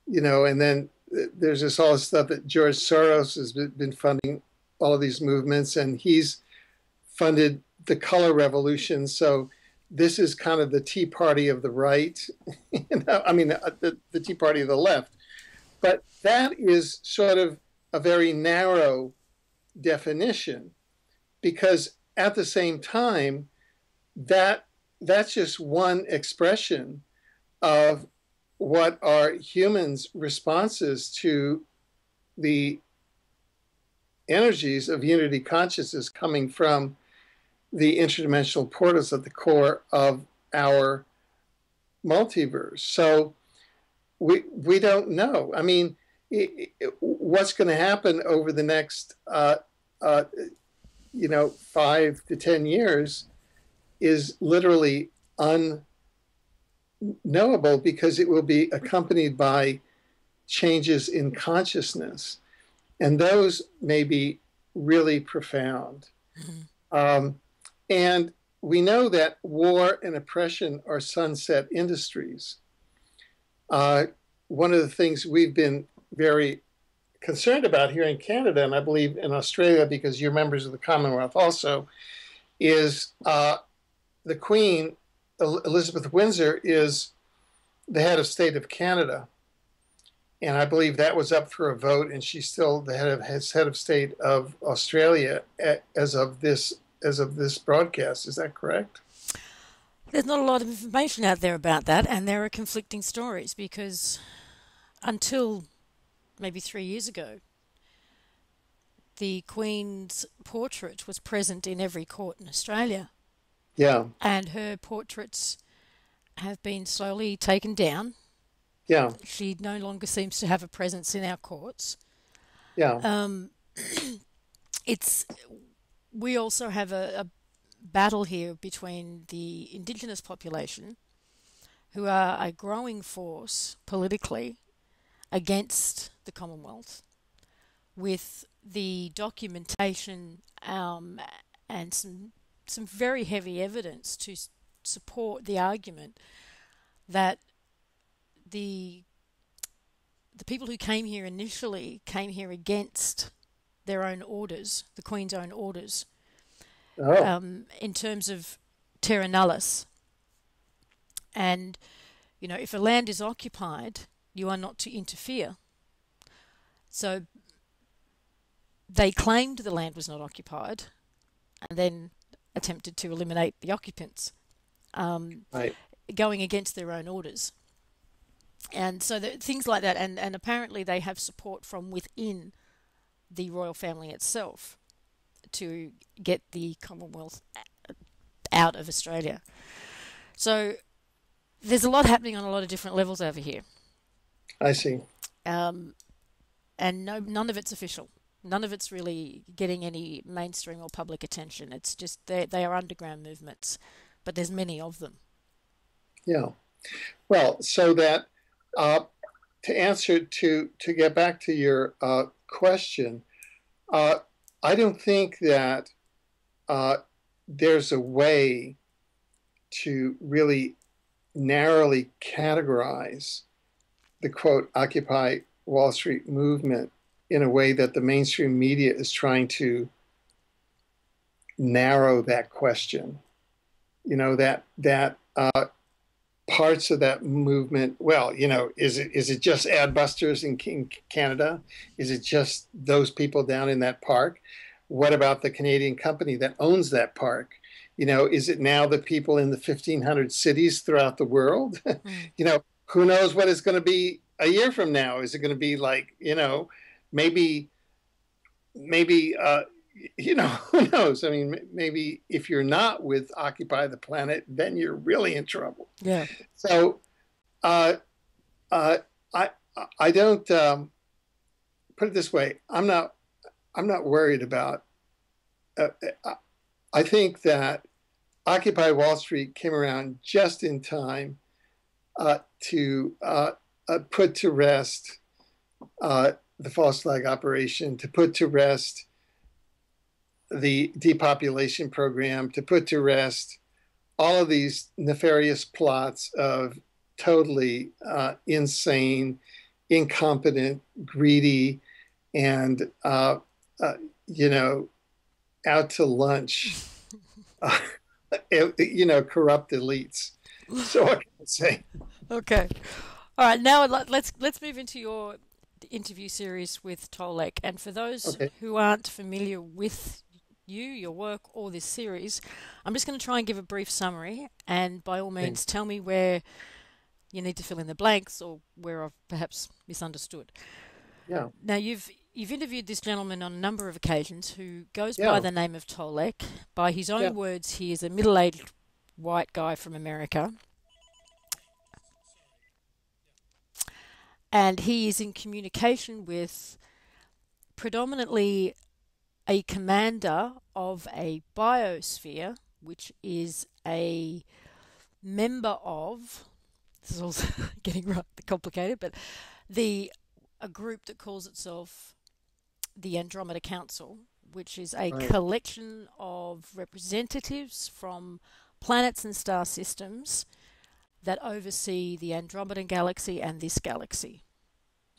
Speaker 2: and then there's all this stuff that George Soros has been funding all of these movements, and he's funded the color revolution. So this is kind of the Tea Party of the right, I mean, the Tea Party of the left. But that is sort of a very narrow definition, because at the same time, that's just one expression of what are humans' responses to the energies of unity consciousness coming from the interdimensional portals at the core of our multiverse. So we don't know. I mean, what's going to happen over the next 5 to 10 years is literally unknowable, because it will be accompanied by changes in consciousness, and those may be really profound. And we know that war and oppression are sunset industries. One of the things we've been very concerned about here in Canada, and I believe in Australia, because you're members of the Commonwealth also, is the Queen, Elizabeth Windsor, is the head of state of Canada. And I believe that was up for a vote, and she's still the head of state of Australia as of this broadcast. Is that correct?
Speaker 1: There's not a lot of information out there about that, and there are conflicting stories, because until maybe 3 years ago, the Queen's portrait was present in every court in Australia.
Speaker 2: Yeah.
Speaker 1: And her portraits have been slowly taken down.
Speaker 2: Yeah.
Speaker 1: She no longer seems to have a presence in our courts.
Speaker 2: Yeah.
Speaker 1: We also have a battle here between the Indigenous population, who are a growing force politically against the Commonwealth, with the documentation and some very heavy evidence to support the argument that the people who came here initially came here against their own orders, the Queen's own orders, in terms of terra nullius. And, if a land is occupied, you are not to interfere. So they claimed the land was not occupied and then attempted to eliminate the occupants, going against their own orders. And so things like that, and apparently they have support from within the royal family itself to get the Commonwealth out of Australia. So there's a lot happening on a lot of different levels over here.
Speaker 2: I see.
Speaker 1: And none of it's official. None of it's really getting any mainstream or public attention. It's just they are underground movements, but there's many of them. Yeah.
Speaker 2: Well, so that to get back to your question, I don't think that there's a way to really narrowly categorize the, quote, Occupy Wall Street movement in a way that the mainstream media is trying to narrow that question. That parts of that movement, is it just adbusters in Canada? Is it just those people down in that park? What about the Canadian company that owns that park? Is it now the people in the 1,500 cities throughout the world? Who knows what it's going to be a year from now? Is it going to be like, maybe, who knows? I mean, maybe if you're not with Occupy the Planet, then you're really in trouble.
Speaker 1: Yeah.
Speaker 2: So, I don't put it this way. I'm not worried about. I think that Occupy Wall Street came around just in time to put to rest the false flag operation, to put to rest the depopulation program, to put to rest all of these nefarious plots of totally insane, incompetent, greedy, and out to lunch, corrupt elites. So what can I say?
Speaker 1: Okay. All right. Now let's move into your interview series with Tolek. And for those
Speaker 2: Okay.
Speaker 1: who aren't familiar with you, your work, or this series, I'm just going to try and give a brief summary. And by all
Speaker 2: Okay.
Speaker 1: means, tell me where you need to fill in the blanks or where I've perhaps misunderstood.
Speaker 2: Yeah.
Speaker 1: Now, you've interviewed this gentleman on a number of occasions who goes by
Speaker 2: Yeah.
Speaker 1: the name of Tolek. By his
Speaker 2: Yeah.
Speaker 1: own words, he is a middle-aged white guy from America, and he is in communication with predominantly a commander of a biosphere, which is a member of. This is also getting rather complicated, but the a group that calls itself the Andromeda Council, which is a
Speaker 2: Right.
Speaker 1: collection of representatives from planets and star systems that oversee the Andromedan galaxy and this galaxy.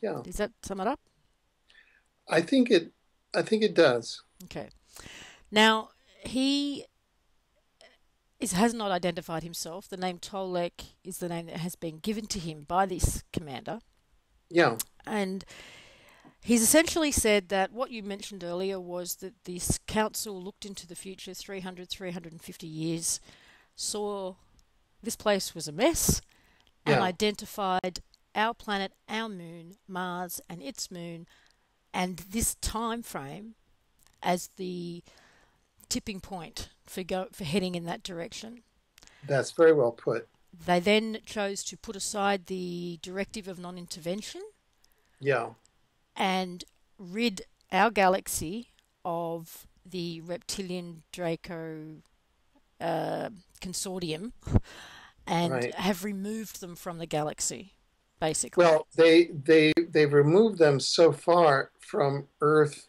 Speaker 2: Yeah.
Speaker 1: Does that sum it up?
Speaker 2: I think it. I think it does.
Speaker 1: Okay. Now, he has not identified himself. The name Tolek is the name that has been given to him by this commander.
Speaker 2: Yeah.
Speaker 1: And he's essentially said that what you mentioned earlier was that this council looked into the future 350 years, saw this place was a mess, and
Speaker 2: Yeah.
Speaker 1: identified our planet, our moon, Mars, and its moon, and this time frame as the tipping point for heading in that direction.
Speaker 2: That's very well put.
Speaker 1: They then chose to put aside the directive of non-intervention
Speaker 2: Yeah.
Speaker 1: and rid our galaxy of the reptilian Draco consortium and
Speaker 2: Right.
Speaker 1: have removed them from the galaxy, basically.
Speaker 2: Well, they've removed them so far from Earth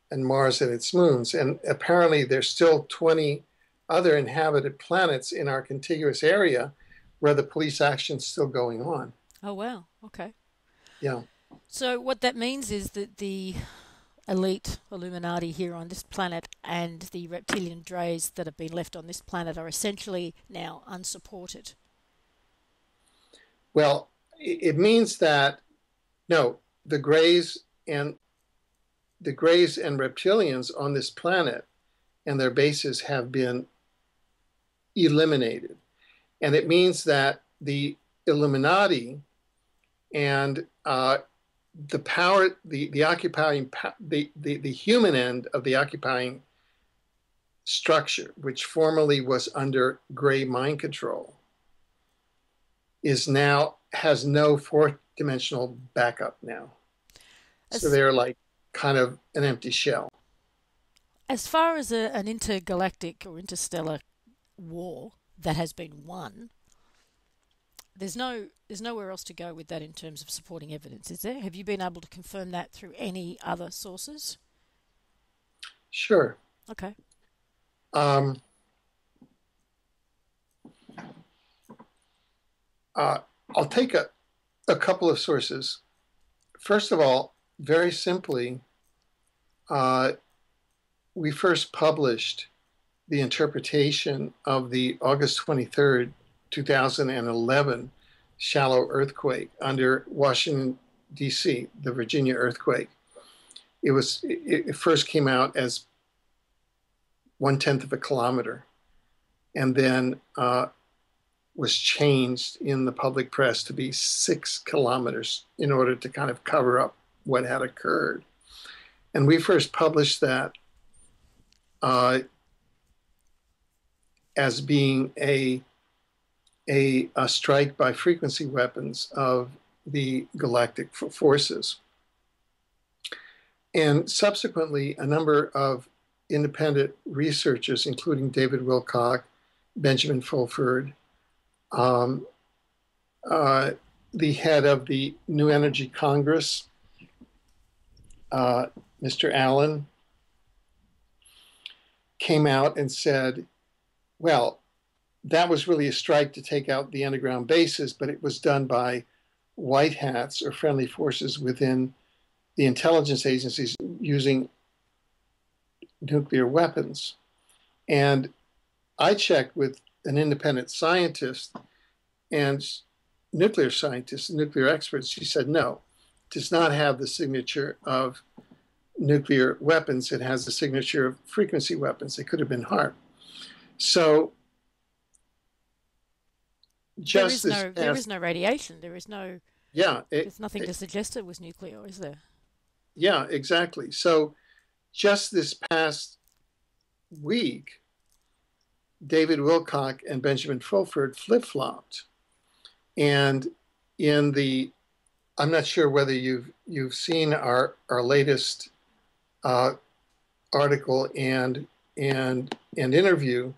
Speaker 2: and Mars and its moons, and apparently there's still 20 other inhabited planets in our contiguous area where the police action's still going on.
Speaker 1: Oh, wow. Okay.
Speaker 2: Yeah.
Speaker 1: So what that means is that the elite Illuminati here on this planet and the reptilian drays that have been left on this planet are essentially now unsupported.
Speaker 2: Well, it means that no, the Greys and reptilians on this planet and their bases have been eliminated. And it means that the Illuminati and the power, the occupying, the human end of the occupying structure, which formerly was under gray mind control, is now has no fourth dimensional backup now. So
Speaker 1: As,
Speaker 2: they're like kind of an empty shell.
Speaker 1: as far as an intergalactic or interstellar war that has been won, there's nowhere else to go with that in terms of supporting evidence, is there? Have you been able to confirm that through any other sources?
Speaker 2: Sure.
Speaker 1: Okay.
Speaker 2: Um, I'll take a couple of sources. First of all, very simply, we first published the interpretation of the August 23rd, 2011 shallow earthquake under Washington, D.C., the Virginia earthquake. It first came out as 1/10 of a kilometer, and then was changed in the public press to be 6 kilometers in order to kind of cover up what had occurred. And we first published that as being a strike by frequency weapons of the galactic forces. And subsequently, a number of independent researchers, including David Wilcock, Benjamin Fulford, the head of the New Energy Congress, Mr. Allen, came out and said, well, that was really a strike to take out the underground bases, but it was done by white hats or friendly forces within the intelligence agencies using nuclear weapons. And I checked with an independent scientist and nuclear scientists, nuclear experts. She said, no, does not have the signature of nuclear weapons. It has the signature of frequency weapons. It could have been HAARP. So just this
Speaker 1: there
Speaker 2: past,
Speaker 1: is no radiation.
Speaker 2: yeah,
Speaker 1: There's nothing to suggest it was nuclear, is there?
Speaker 2: yeah, exactly. So just this past week, David Wilcock and Benjamin Fulford flip-flopped. And in the, I'm not sure whether you've seen our latest article and interview,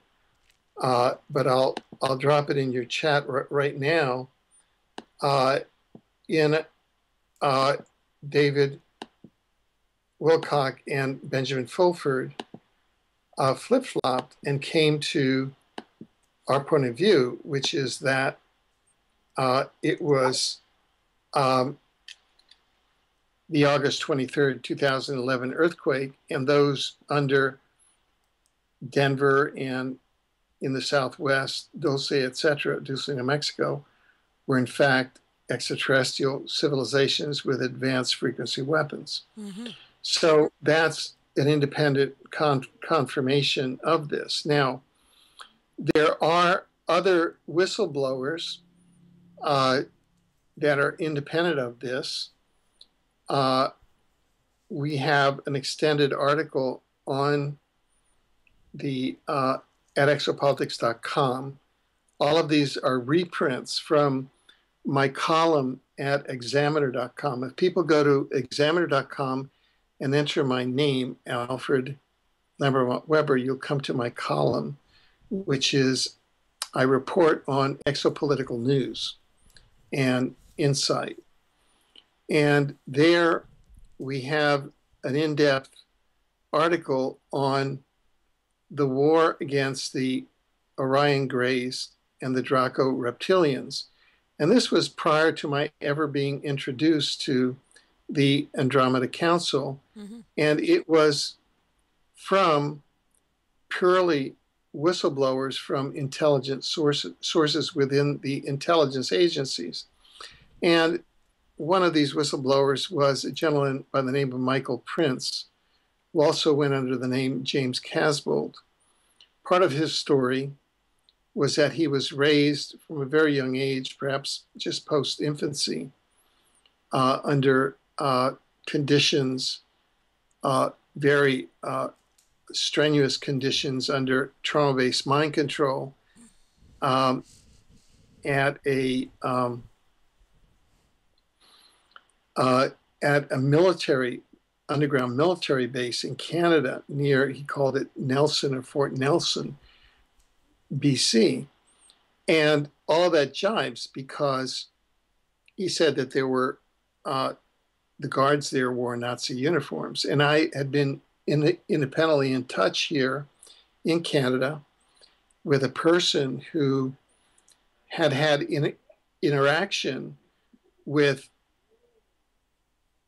Speaker 2: but I'll drop it in your chat right now. In David Wilcock and Benjamin Fulford flip-flopped and came to our point of view, which is that it was the August 23rd, 2011 earthquake, and those under Denver and in the Southwest, Dulce, etc., Dulce, New Mexico, were in fact extraterrestrial civilizations with advanced frequency weapons.
Speaker 1: Mm-hmm.
Speaker 2: So that's an independent confirmation of this. Now, there are other whistleblowers that are independent of this. We have an extended article on the at exopolitics.com. All of these are reprints from my column at examiner.com. If people go to examiner.com and enter my name, Alfred Webre, you'll come to my column, which is I report on exopolitical news and insight. And there we have an in-depth article on the war against the Orion Greys and the Draco reptilians. And this was prior to my ever being introduced to the Andromeda Council.
Speaker 1: Mm-hmm.
Speaker 2: And it was from purely whistleblowers from intelligence sources within the intelligence agencies. And one of these whistleblowers was a gentleman by the name of Michael Prince, who also went under the name James Casbold. Part of his story was that he was raised from a very young age, perhaps just post-infancy, under conditions, very strenuous conditions under trauma-based mind control at a military, underground military base in Canada near, he called it Nelson or Fort Nelson, BC. And all of that jibes because he said that there were, the guards there wore Nazi uniforms. And I had been independently in touch here in Canada with a person who had interaction with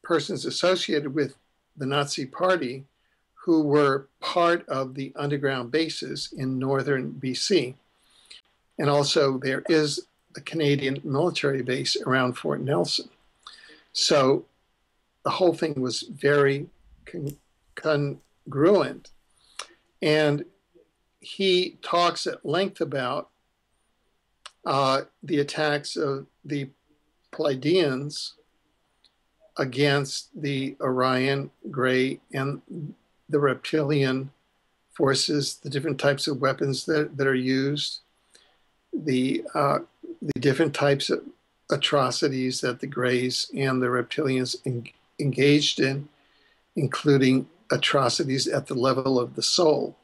Speaker 2: persons associated with the Nazi Party who were part of the underground bases in northern BC. And also there is a Canadian military base around Fort Nelson. So the whole thing was very congruent. And he talks at length about the attacks of the Pleiadians against the Orion Grey and the reptilian forces, the different types of weapons that are used, the different types of atrocities that the Greys and the reptilians engaged in, including atrocities at the level of the soul.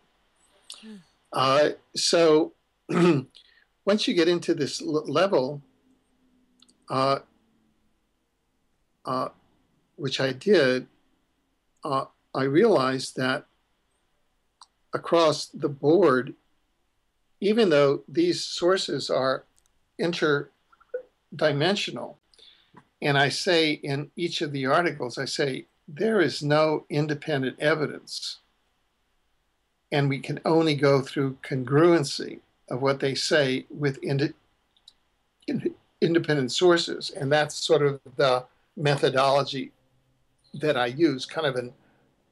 Speaker 2: So once you get into this level, which I did, I realized that across the board, even though these sources are interdimensional, and I say in each of the articles, I say, there is no independent evidence, and we can only go through congruency of what they say with independent sources. And that's sort of the methodology that I use, kind of an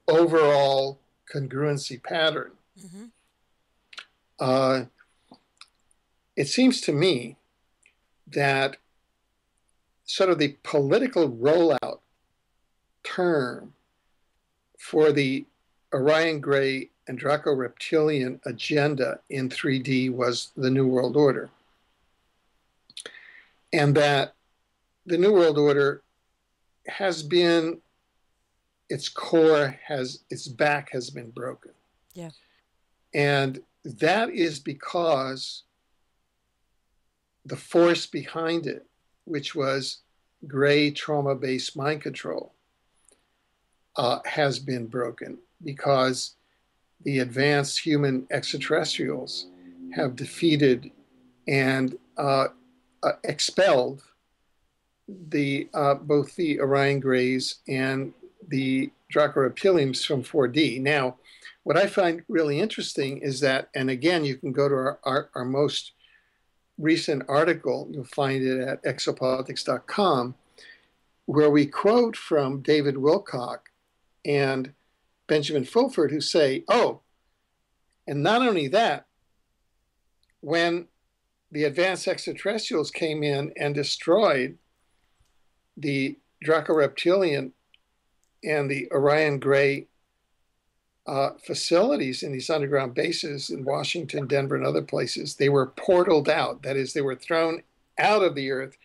Speaker 2: overall congruency pattern.
Speaker 1: Mm-hmm.
Speaker 2: Uh, it seems to me that sort of the political rollout term for the Orion Gray and Draco Reptilian agenda in 3D was the New World Order. And that the New World Order has been, its core has, its back has been broken.
Speaker 1: Yeah.
Speaker 2: And that is because the force behind it, which was gray trauma-based mind control, has been broken because the advanced human extraterrestrials have defeated and expelled both the Orion Grays and the Draco Reptilians from 4D. Now, what I find really interesting is that, and again, you can go to our most recent article, you'll find it at exopolitics.com, where we quote from David Wilcock and Benjamin Fulford, who say, oh, and not only that, when the advanced extraterrestrials came in and destroyed the Draco Reptilian and the Orion Gray facilities in these underground bases in Washington, Denver, and other places, they were portaled out. That is, they were thrown out of the earth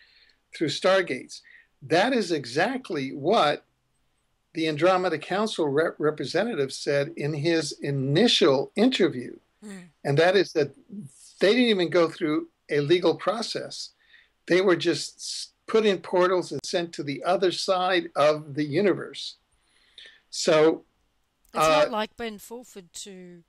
Speaker 2: through stargates. That is exactly what the Andromeda Council representative said in his initial interview. And that is that they didn't even go through a legal process. They were just put in portals and sent to the other side of the universe. So
Speaker 1: it's not like Ben Fulford to,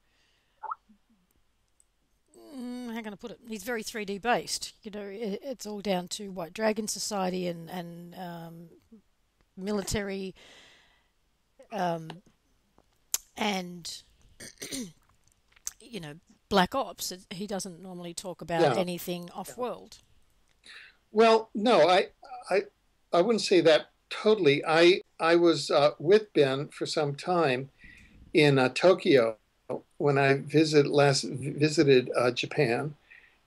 Speaker 1: how can I put it? He's very 3D based. You know, it's all down to what Dragon Society and military and you know, black ops. He doesn't normally talk about anything off-world.
Speaker 2: Well, no, I wouldn't say that totally. I was with Ben for some time in Tokyo when I visited Japan,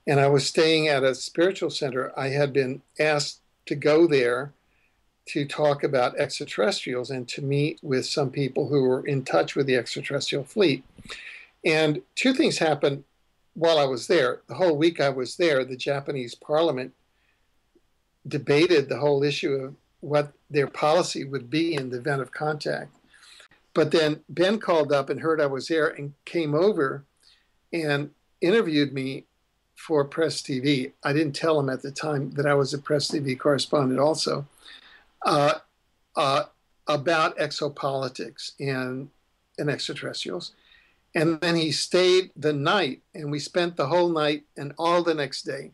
Speaker 2: and I was staying at a spiritual center. I had been asked to go there to talk about extraterrestrials and to meet with some people who were in touch with the extraterrestrial fleet. And two things happened while I was there. The whole week I was there, the Japanese parliament debated the whole issue of what their policy would be in the event of contact. But then Ben called up and heard I was there and came over and interviewed me for Press TV. I didn't tell him at the time that I was a Press TV correspondent also, about exopolitics and extraterrestrials. And then he stayed the night, and we spent the whole night and all the next day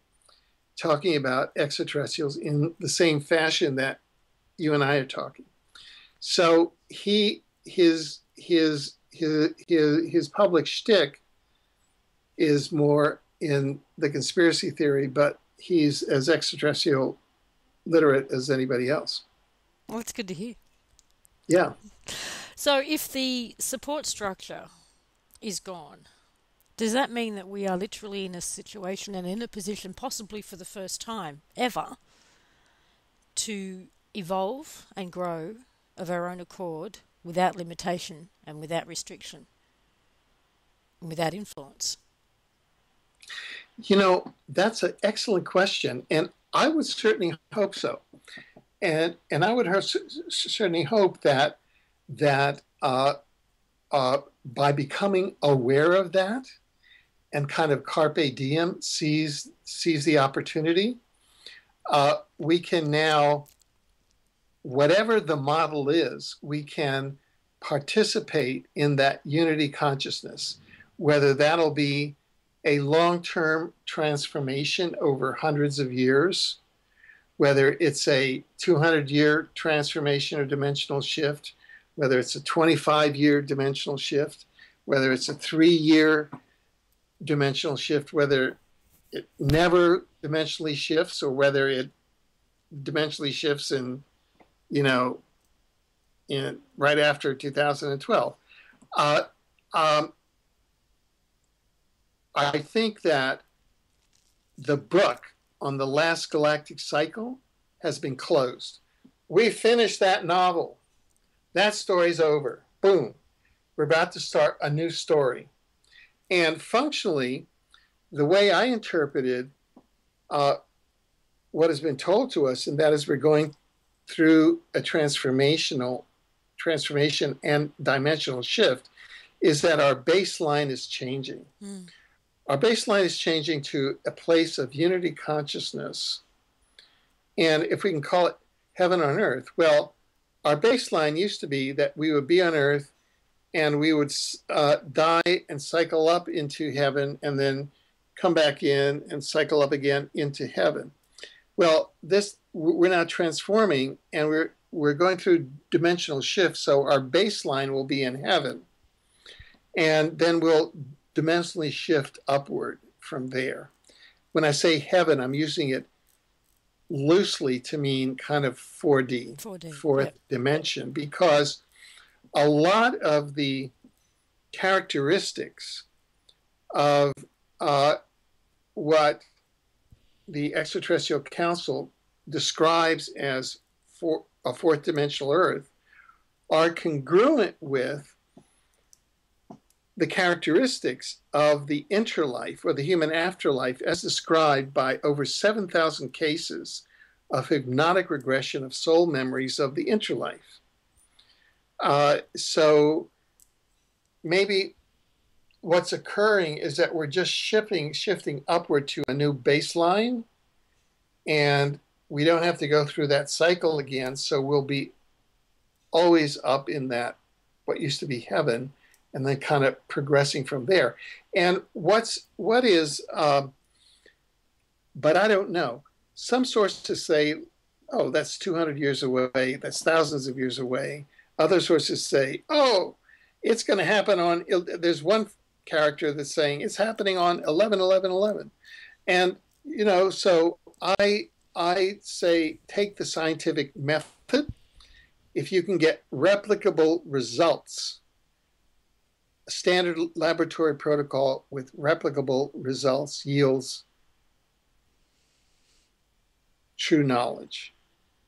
Speaker 2: talking about extraterrestrials in the same fashion that you and I are talking. So his public shtick is more in the conspiracy theory, but he's as extraterrestrial literate as anybody else.
Speaker 1: Well, that's good to hear.
Speaker 2: Yeah.
Speaker 1: So if the support structure is gone, does that mean that we are literally in a situation and in a position, possibly for the first time ever, to evolve and grow of our own accord without limitation and without restriction and without influence?
Speaker 2: You know, that's an excellent question, and I would certainly hope so. And I would certainly hope that by becoming aware of that and kind of carpe diem seize the opportunity, we can now, whatever the model is, we can participate in that unity consciousness, whether that'll be a long-term transformation over hundreds of years, whether it's a 200-year transformation or dimensional shift, whether it's a 25-year dimensional shift, whether it's a 3-year dimensional shift, whether it never dimensionally shifts or whether it dimensionally shifts in you know, right after 2012. Uh, um, I think that the book on the last galactic cycle has been closed. We finished that novel. That story's over. Boom. We're about to start a new story. And functionally, the way I interpreted uh, what has been told to us, and that is we're going through a transformation and dimensional shift, is that our baseline is changing.
Speaker 1: Mm.
Speaker 2: Our baseline is changing to a place of unity consciousness. And if we can call it heaven on earth, well, our baseline used to be that we would be on earth and we would die and cycle up into heaven and then come back in and cycle up again into heaven. Well, this we're now transforming and we're going through dimensional shifts, so our baseline will be in heaven. And then we'll dimensionally shift upward from there. When I say heaven, I'm using it loosely to mean kind of 4D,
Speaker 1: 4D.
Speaker 2: fourth
Speaker 1: Yep.
Speaker 2: dimension, because a lot of the characteristics of what the Extraterrestrial Council describes as a fourth dimensional Earth are congruent with the characteristics of the interlife or the human afterlife as described by over 7,000 cases of hypnotic regression of soul memories of the interlife. So maybe what's occurring is that we're just shifting upward to a new baseline, and we don't have to go through that cycle again. So we'll be always up in that, what used to be heaven, and then kind of progressing from there. And what is, but I don't know. Some sources say, oh, that's 200 years away. That's thousands of years away. Other sources say, oh, it's going to happen on, there's one character that's saying it's happening on 11/11/11. And, so I say take the scientific method. If you can get replicable results, a standard laboratory protocol with replicable results yields true knowledge.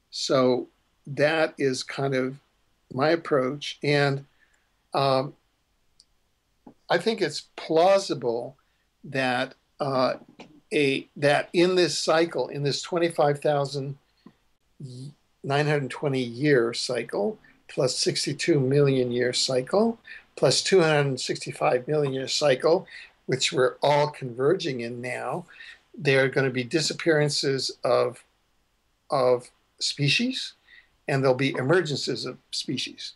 Speaker 2: So that is kind of my approach. And I think it's plausible that that in this cycle, in this 25,920 year cycle, plus 62 million year cycle, plus 265 million year cycle, which we're all converging in now, there are going to be disappearances of species, and there'll be emergences of species.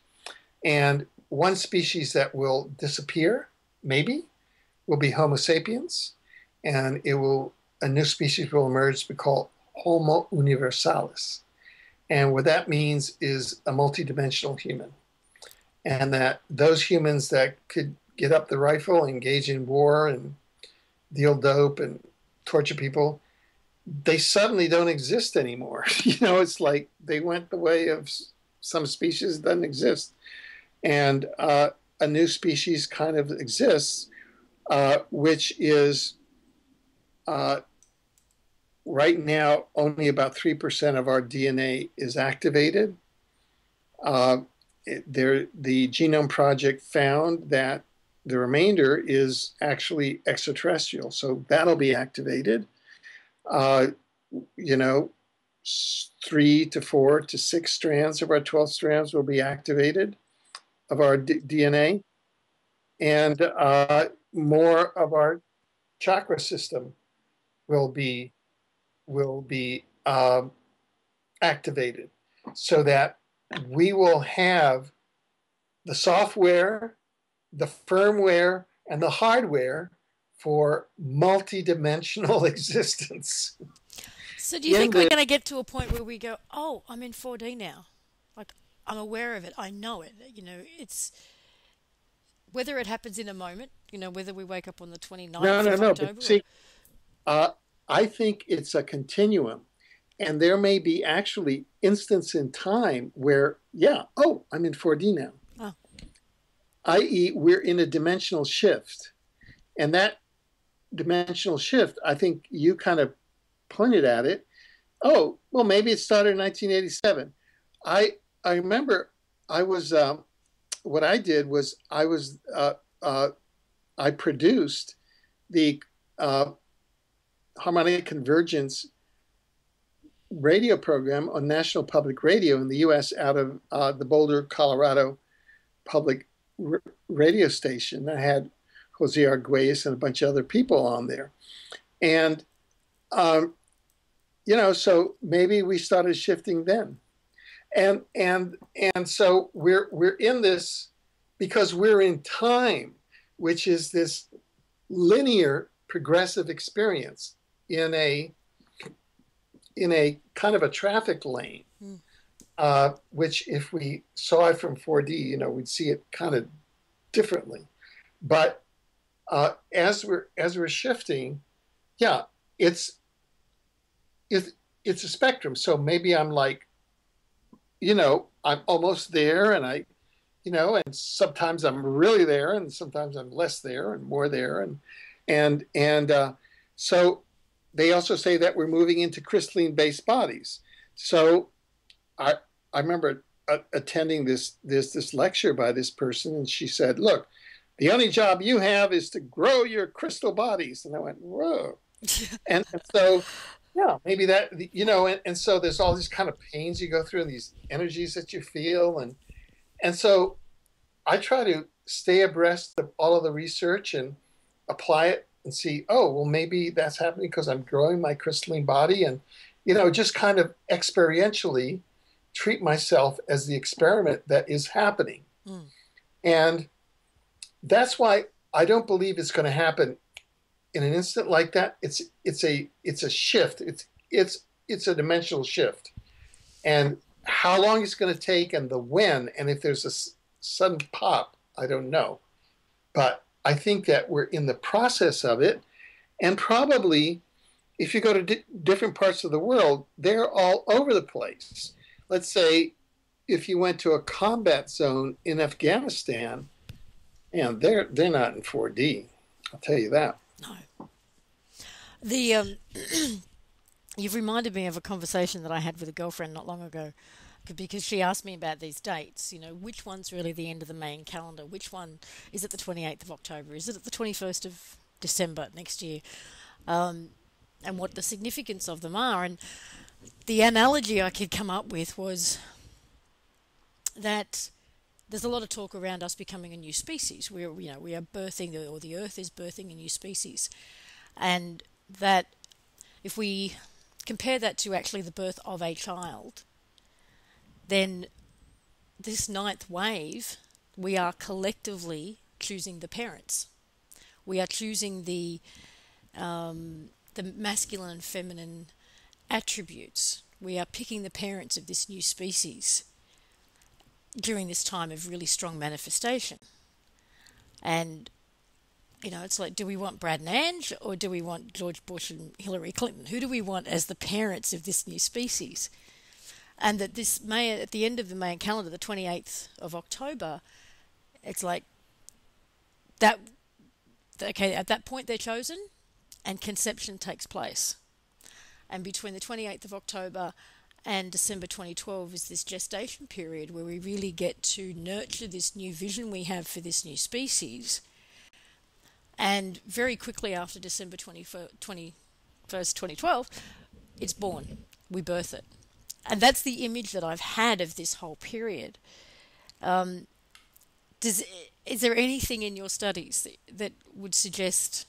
Speaker 2: And one species that will disappear, maybe, will be Homo sapiens, and a new species will emerge to be called Homo universalis. And what that means is a multidimensional human. And that those humans that could get up the rifle, engage in war, and deal dope and torture people, they suddenly don't exist anymore. It's like they went the way of some species that doesn't exist. And a new species kind of exists, which is right now only about 3% of our DNA is activated. The Genome Project found that the remainder is actually extraterrestrial, so that'll be activated. 3 to 4 to 6 strands of our 12 strands will be activated of our DNA, and more of our chakra system will be activated, so that we will have the software, the firmware, and the hardware for multidimensional existence.
Speaker 1: So do you think we're going to get to a point where we go, oh, I'm in 4D now? Like, I'm aware of it. I know it. It's whether it happens in a moment, whether we wake up on the 29th of
Speaker 2: No.
Speaker 1: October.
Speaker 2: But see, I think it's a continuum. And there may be actually instance in time where, yeah, oh, I'm in 4D now.
Speaker 1: Oh.
Speaker 2: I.e., we're in a dimensional shift. And that dimensional shift, I think you kind of pointed at it. Oh, well, maybe it started in 1987. I remember I was what I did was I produced the harmonic convergence radio program on National Public Radio in the U.S. out of the Boulder, Colorado public radio station. I had Jose Arguelles and a bunch of other people on there. And, so maybe we started shifting then. And so we're in this because we're in time, which is this linear progressive experience in a kind of a traffic lane, which if we saw it from 4D, we'd see it kind of differently. But as we're shifting, yeah, it's a spectrum. So maybe I'm like, I'm almost there, and and sometimes I'm really there, and sometimes I'm less there, and more there, and so they also say that we're moving into crystalline-based bodies. So I remember attending this lecture by this person, and she said, "Look, the only job you have is to grow your crystal bodies." And I went, "Whoa!" and so, yeah, maybe that, and so there's all these kind of pains you go through and these energies that you feel, and so I try to stay abreast of all of the research and apply it and see, oh, well, maybe that's happening because I'm growing my crystalline body, and just kind of experientially treat myself as the experiment that is happening. And that's why I don't believe it's going to happen in an instant like that. It's a shift. It's a dimensional shift, and how long it's going to take, and the when, and if there's a sudden pop, I don't know. But I think that we're in the process of it, and probably if you go to different parts of the world, they're all over the place. Let's say if you went to a combat zone in Afghanistan, and they're not in 4D. I'll tell you that.
Speaker 1: No. The you've reminded me of a conversation that I had with a girlfriend not long ago, because she asked me about these dates. Which one's really the end of the main calendar? Which one is it? The 28th of October? Is it at the 21st of December next year? And what the significance of them are. And the analogy I could come up with was that there's a lot of talk around us becoming a new species. We are birthing, or the Earth is birthing a new species, and that if we compare that to actually the birth of a child, then this ninth wave, we are collectively choosing the parents. We are choosing the masculine and feminine attributes. We are picking the parents of this new species during this time of really strong manifestation. And, it's like, do we want Brad and Ange, or do we want George Bush and Hillary Clinton? Who do we want as the parents of this new species? And that this May, at the end of the Mayan calendar, the 28th of October, it's like that, okay, at that point they're chosen and conception takes place. And between the 28th of October and December 2012 is this gestation period where we really get to nurture this new vision we have for this new species. And very quickly after December 21st, 2012, it's born. We birth it. And that's the image that I've had of this whole period. Is there anything in your studies that would suggest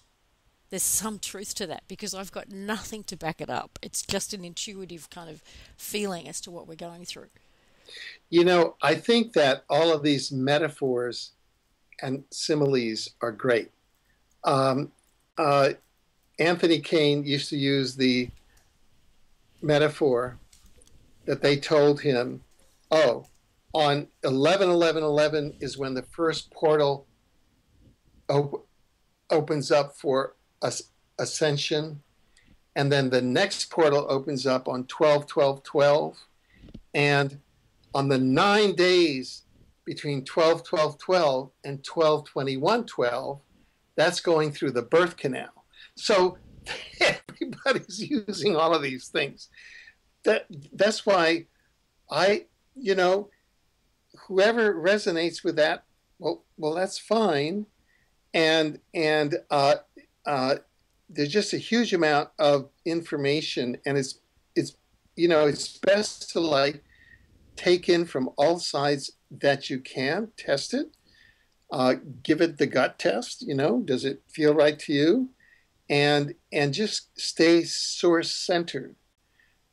Speaker 1: there's some truth to that? Because I've got nothing to back it up. It's just an intuitive kind of feeling as to what we're going through.
Speaker 2: I think that all of these metaphors and similes are great. Anthony Kane used to use the metaphor that they told him, oh, on 11/11/11 is when the first portal opens up for ascension, and then the next portal opens up on 12/12/12, and on the 9 days between 12/12/12 and 12/21/12, that's going through the birth canal. So everybody's using all of these things. That's why I, you know, whoever resonates with that, well, that's fine. And there's just a huge amount of information, and it's it's best to like take in from all sides that you can, test it, give it the gut test. Does it feel right to you? And just stay source centered,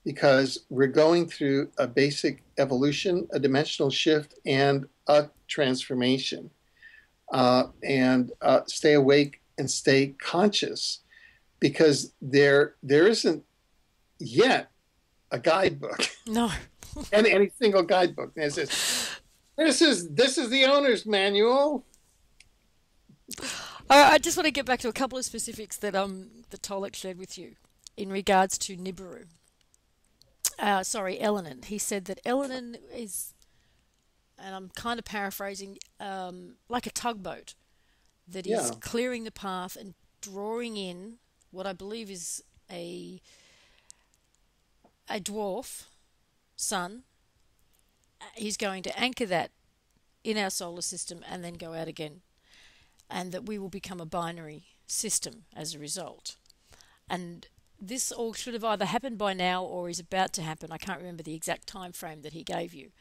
Speaker 2: because we're going through a basic evolution, a dimensional shift, and a transformation. And stay awake and stay conscious, because there isn't yet a guidebook.
Speaker 1: No.
Speaker 2: any single guidebook. And it says, this is the owner's manual.
Speaker 1: I just want to get back to a couple of specifics that Tolek shared with you in regards to Nibiru. Elenin. He said that Elenin is, and I'm kind of paraphrasing, like a tugboat that is clearing the path and drawing in what I believe is a dwarf sun. He's going to anchor that in our solar system and then go out again, and that we will become a binary system as a result. And this all should have either happened by now or is about to happen. I can't remember the exact time frame that he gave you.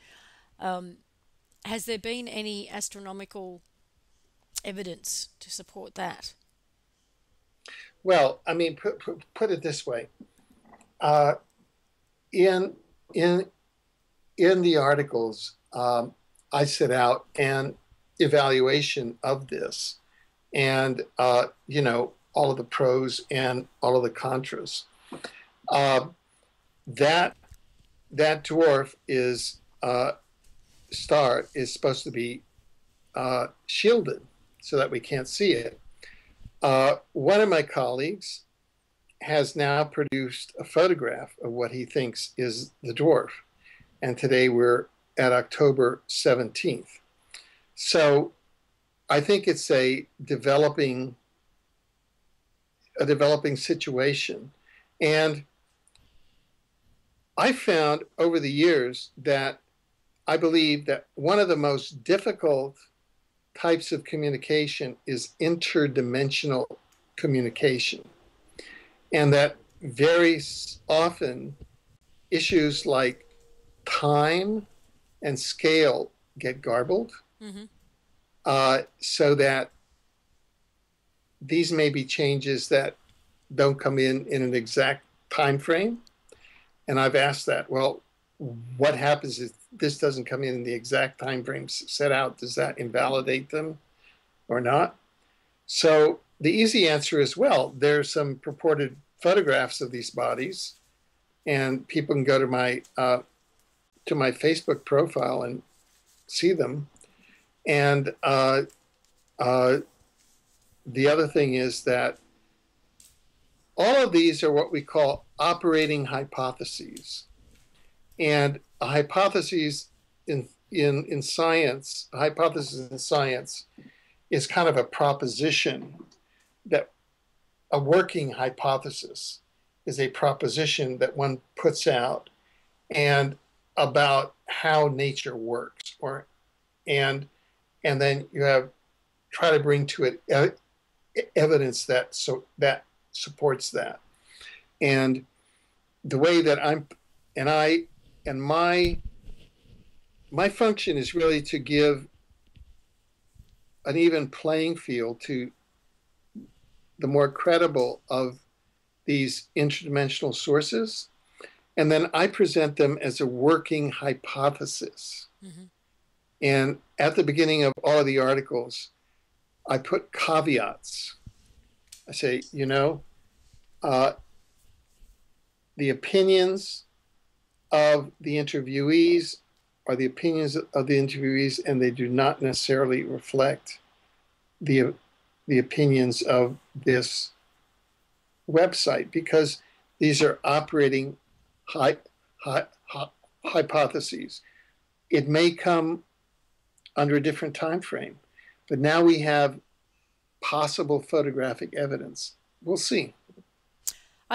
Speaker 1: Has there been any astronomical evidence to support that?
Speaker 2: Well, I mean, put it this way. In the articles, I set out an evaluation of this, and all of the pros and all of the contras. That dwarf star is supposed to be shielded so that we can't see it. One of my colleagues has now produced a photograph of what he thinks is the dwarf, and today we're at October 17th. So I think it's a developing situation. And I found over the years that I believe that one of the most difficult types of communication is interdimensional communication. And that very often issues like time and scale get garbled. Mm-hmm. So that these may be changes that don't come in an exact time frame. And I've asked that, well, what happens if this doesn't come in the exact time frames set out? Does that invalidate them or not? So the easy answer is, well, there's some purported photographs of these bodies, and people can go to my Facebook profile and see them. And the other thing is that all of these are what we call operating hypotheses. And a hypothesis in science, a hypothesis in science is kind of a proposition. That a working hypothesis is a proposition that one puts out and about how nature works, and then you try to bring to it evidence that supports that. And the way that my function is really to give an even playing field to the more credible of these interdimensional sources, and then I present them as a working hypothesis. Mm-hmm. And at the beginning of all of the articles, I put caveats. I say, the opinions of the interviewees are the opinions of the interviewees, and they do not necessarily reflect the opinions of this website, because These are operating hy- hy- hy- hypotheses. It may come under a different time frame, but now we have possible photographic evidence. We'll see.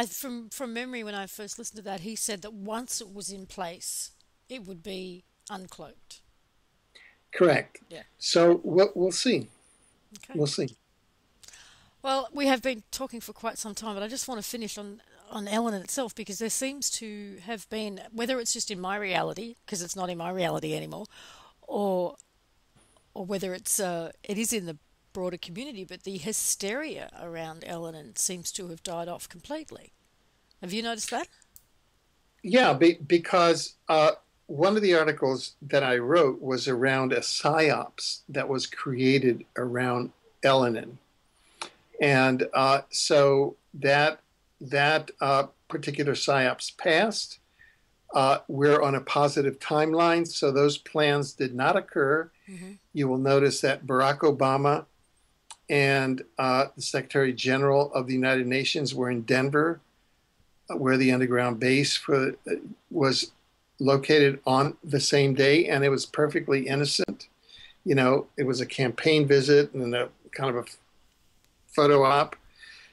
Speaker 1: From memory, when I first listened to that, he said that once it was in place, it would be uncloaked.
Speaker 2: Correct.
Speaker 1: Yeah.
Speaker 2: So we'll see.
Speaker 1: Okay.
Speaker 2: We'll see.
Speaker 1: Well, we have been talking for quite some time, but I just want to finish on Ellen itself because there seems to have been, whether it's just in my reality, because it's not in my reality anymore, or whether it is in the broader community, but the hysteria around Ellen seems to have died off completely. Have you noticed that?
Speaker 2: Yeah, because one of the articles that I wrote was around a psyops that was created around Elenin. And so that particular psyops passed. We're on a positive timeline, so those plans did not occur.
Speaker 1: Mm-hmm.
Speaker 2: You will notice that Barack Obama and the Secretary General of the United Nations were in Denver, where the underground base was located on the same day, and it was perfectly innocent. You know, it was a campaign visit and a kind of a photo op.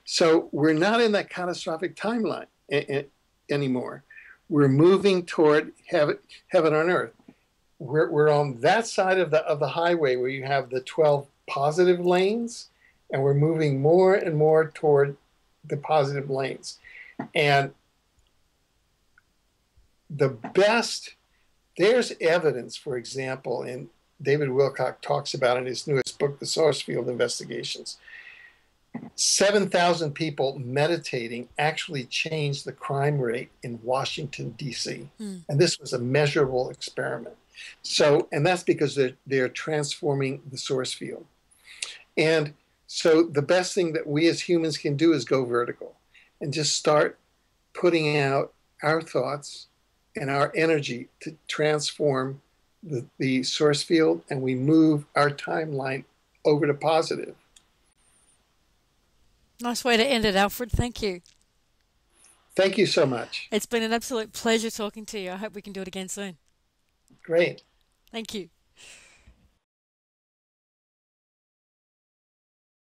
Speaker 2: So we're not in that catastrophic timeline anymore. We're moving toward heaven on earth. We're on that side of the highway where you have the 12 positive lanes, and we're moving more and more toward the positive lanes. And there's evidence, for example, and David Wilcock talks about in his newest book, The Source Field Investigations. 7,000 people meditating actually changed the crime rate in Washington, D.C. And this was a measurable experiment. So, and that's because they're transforming the source field. And so the best thing that we as humans can do is go vertical and just start putting out our thoughts and our energy to transform the source field, and we move our timeline over to positive.
Speaker 1: Nice way to end it, Alfred. Thank you.
Speaker 2: Thank you so much.
Speaker 1: It's been an absolute pleasure talking to you. I hope we can do it again soon.
Speaker 2: Great.
Speaker 1: Thank you.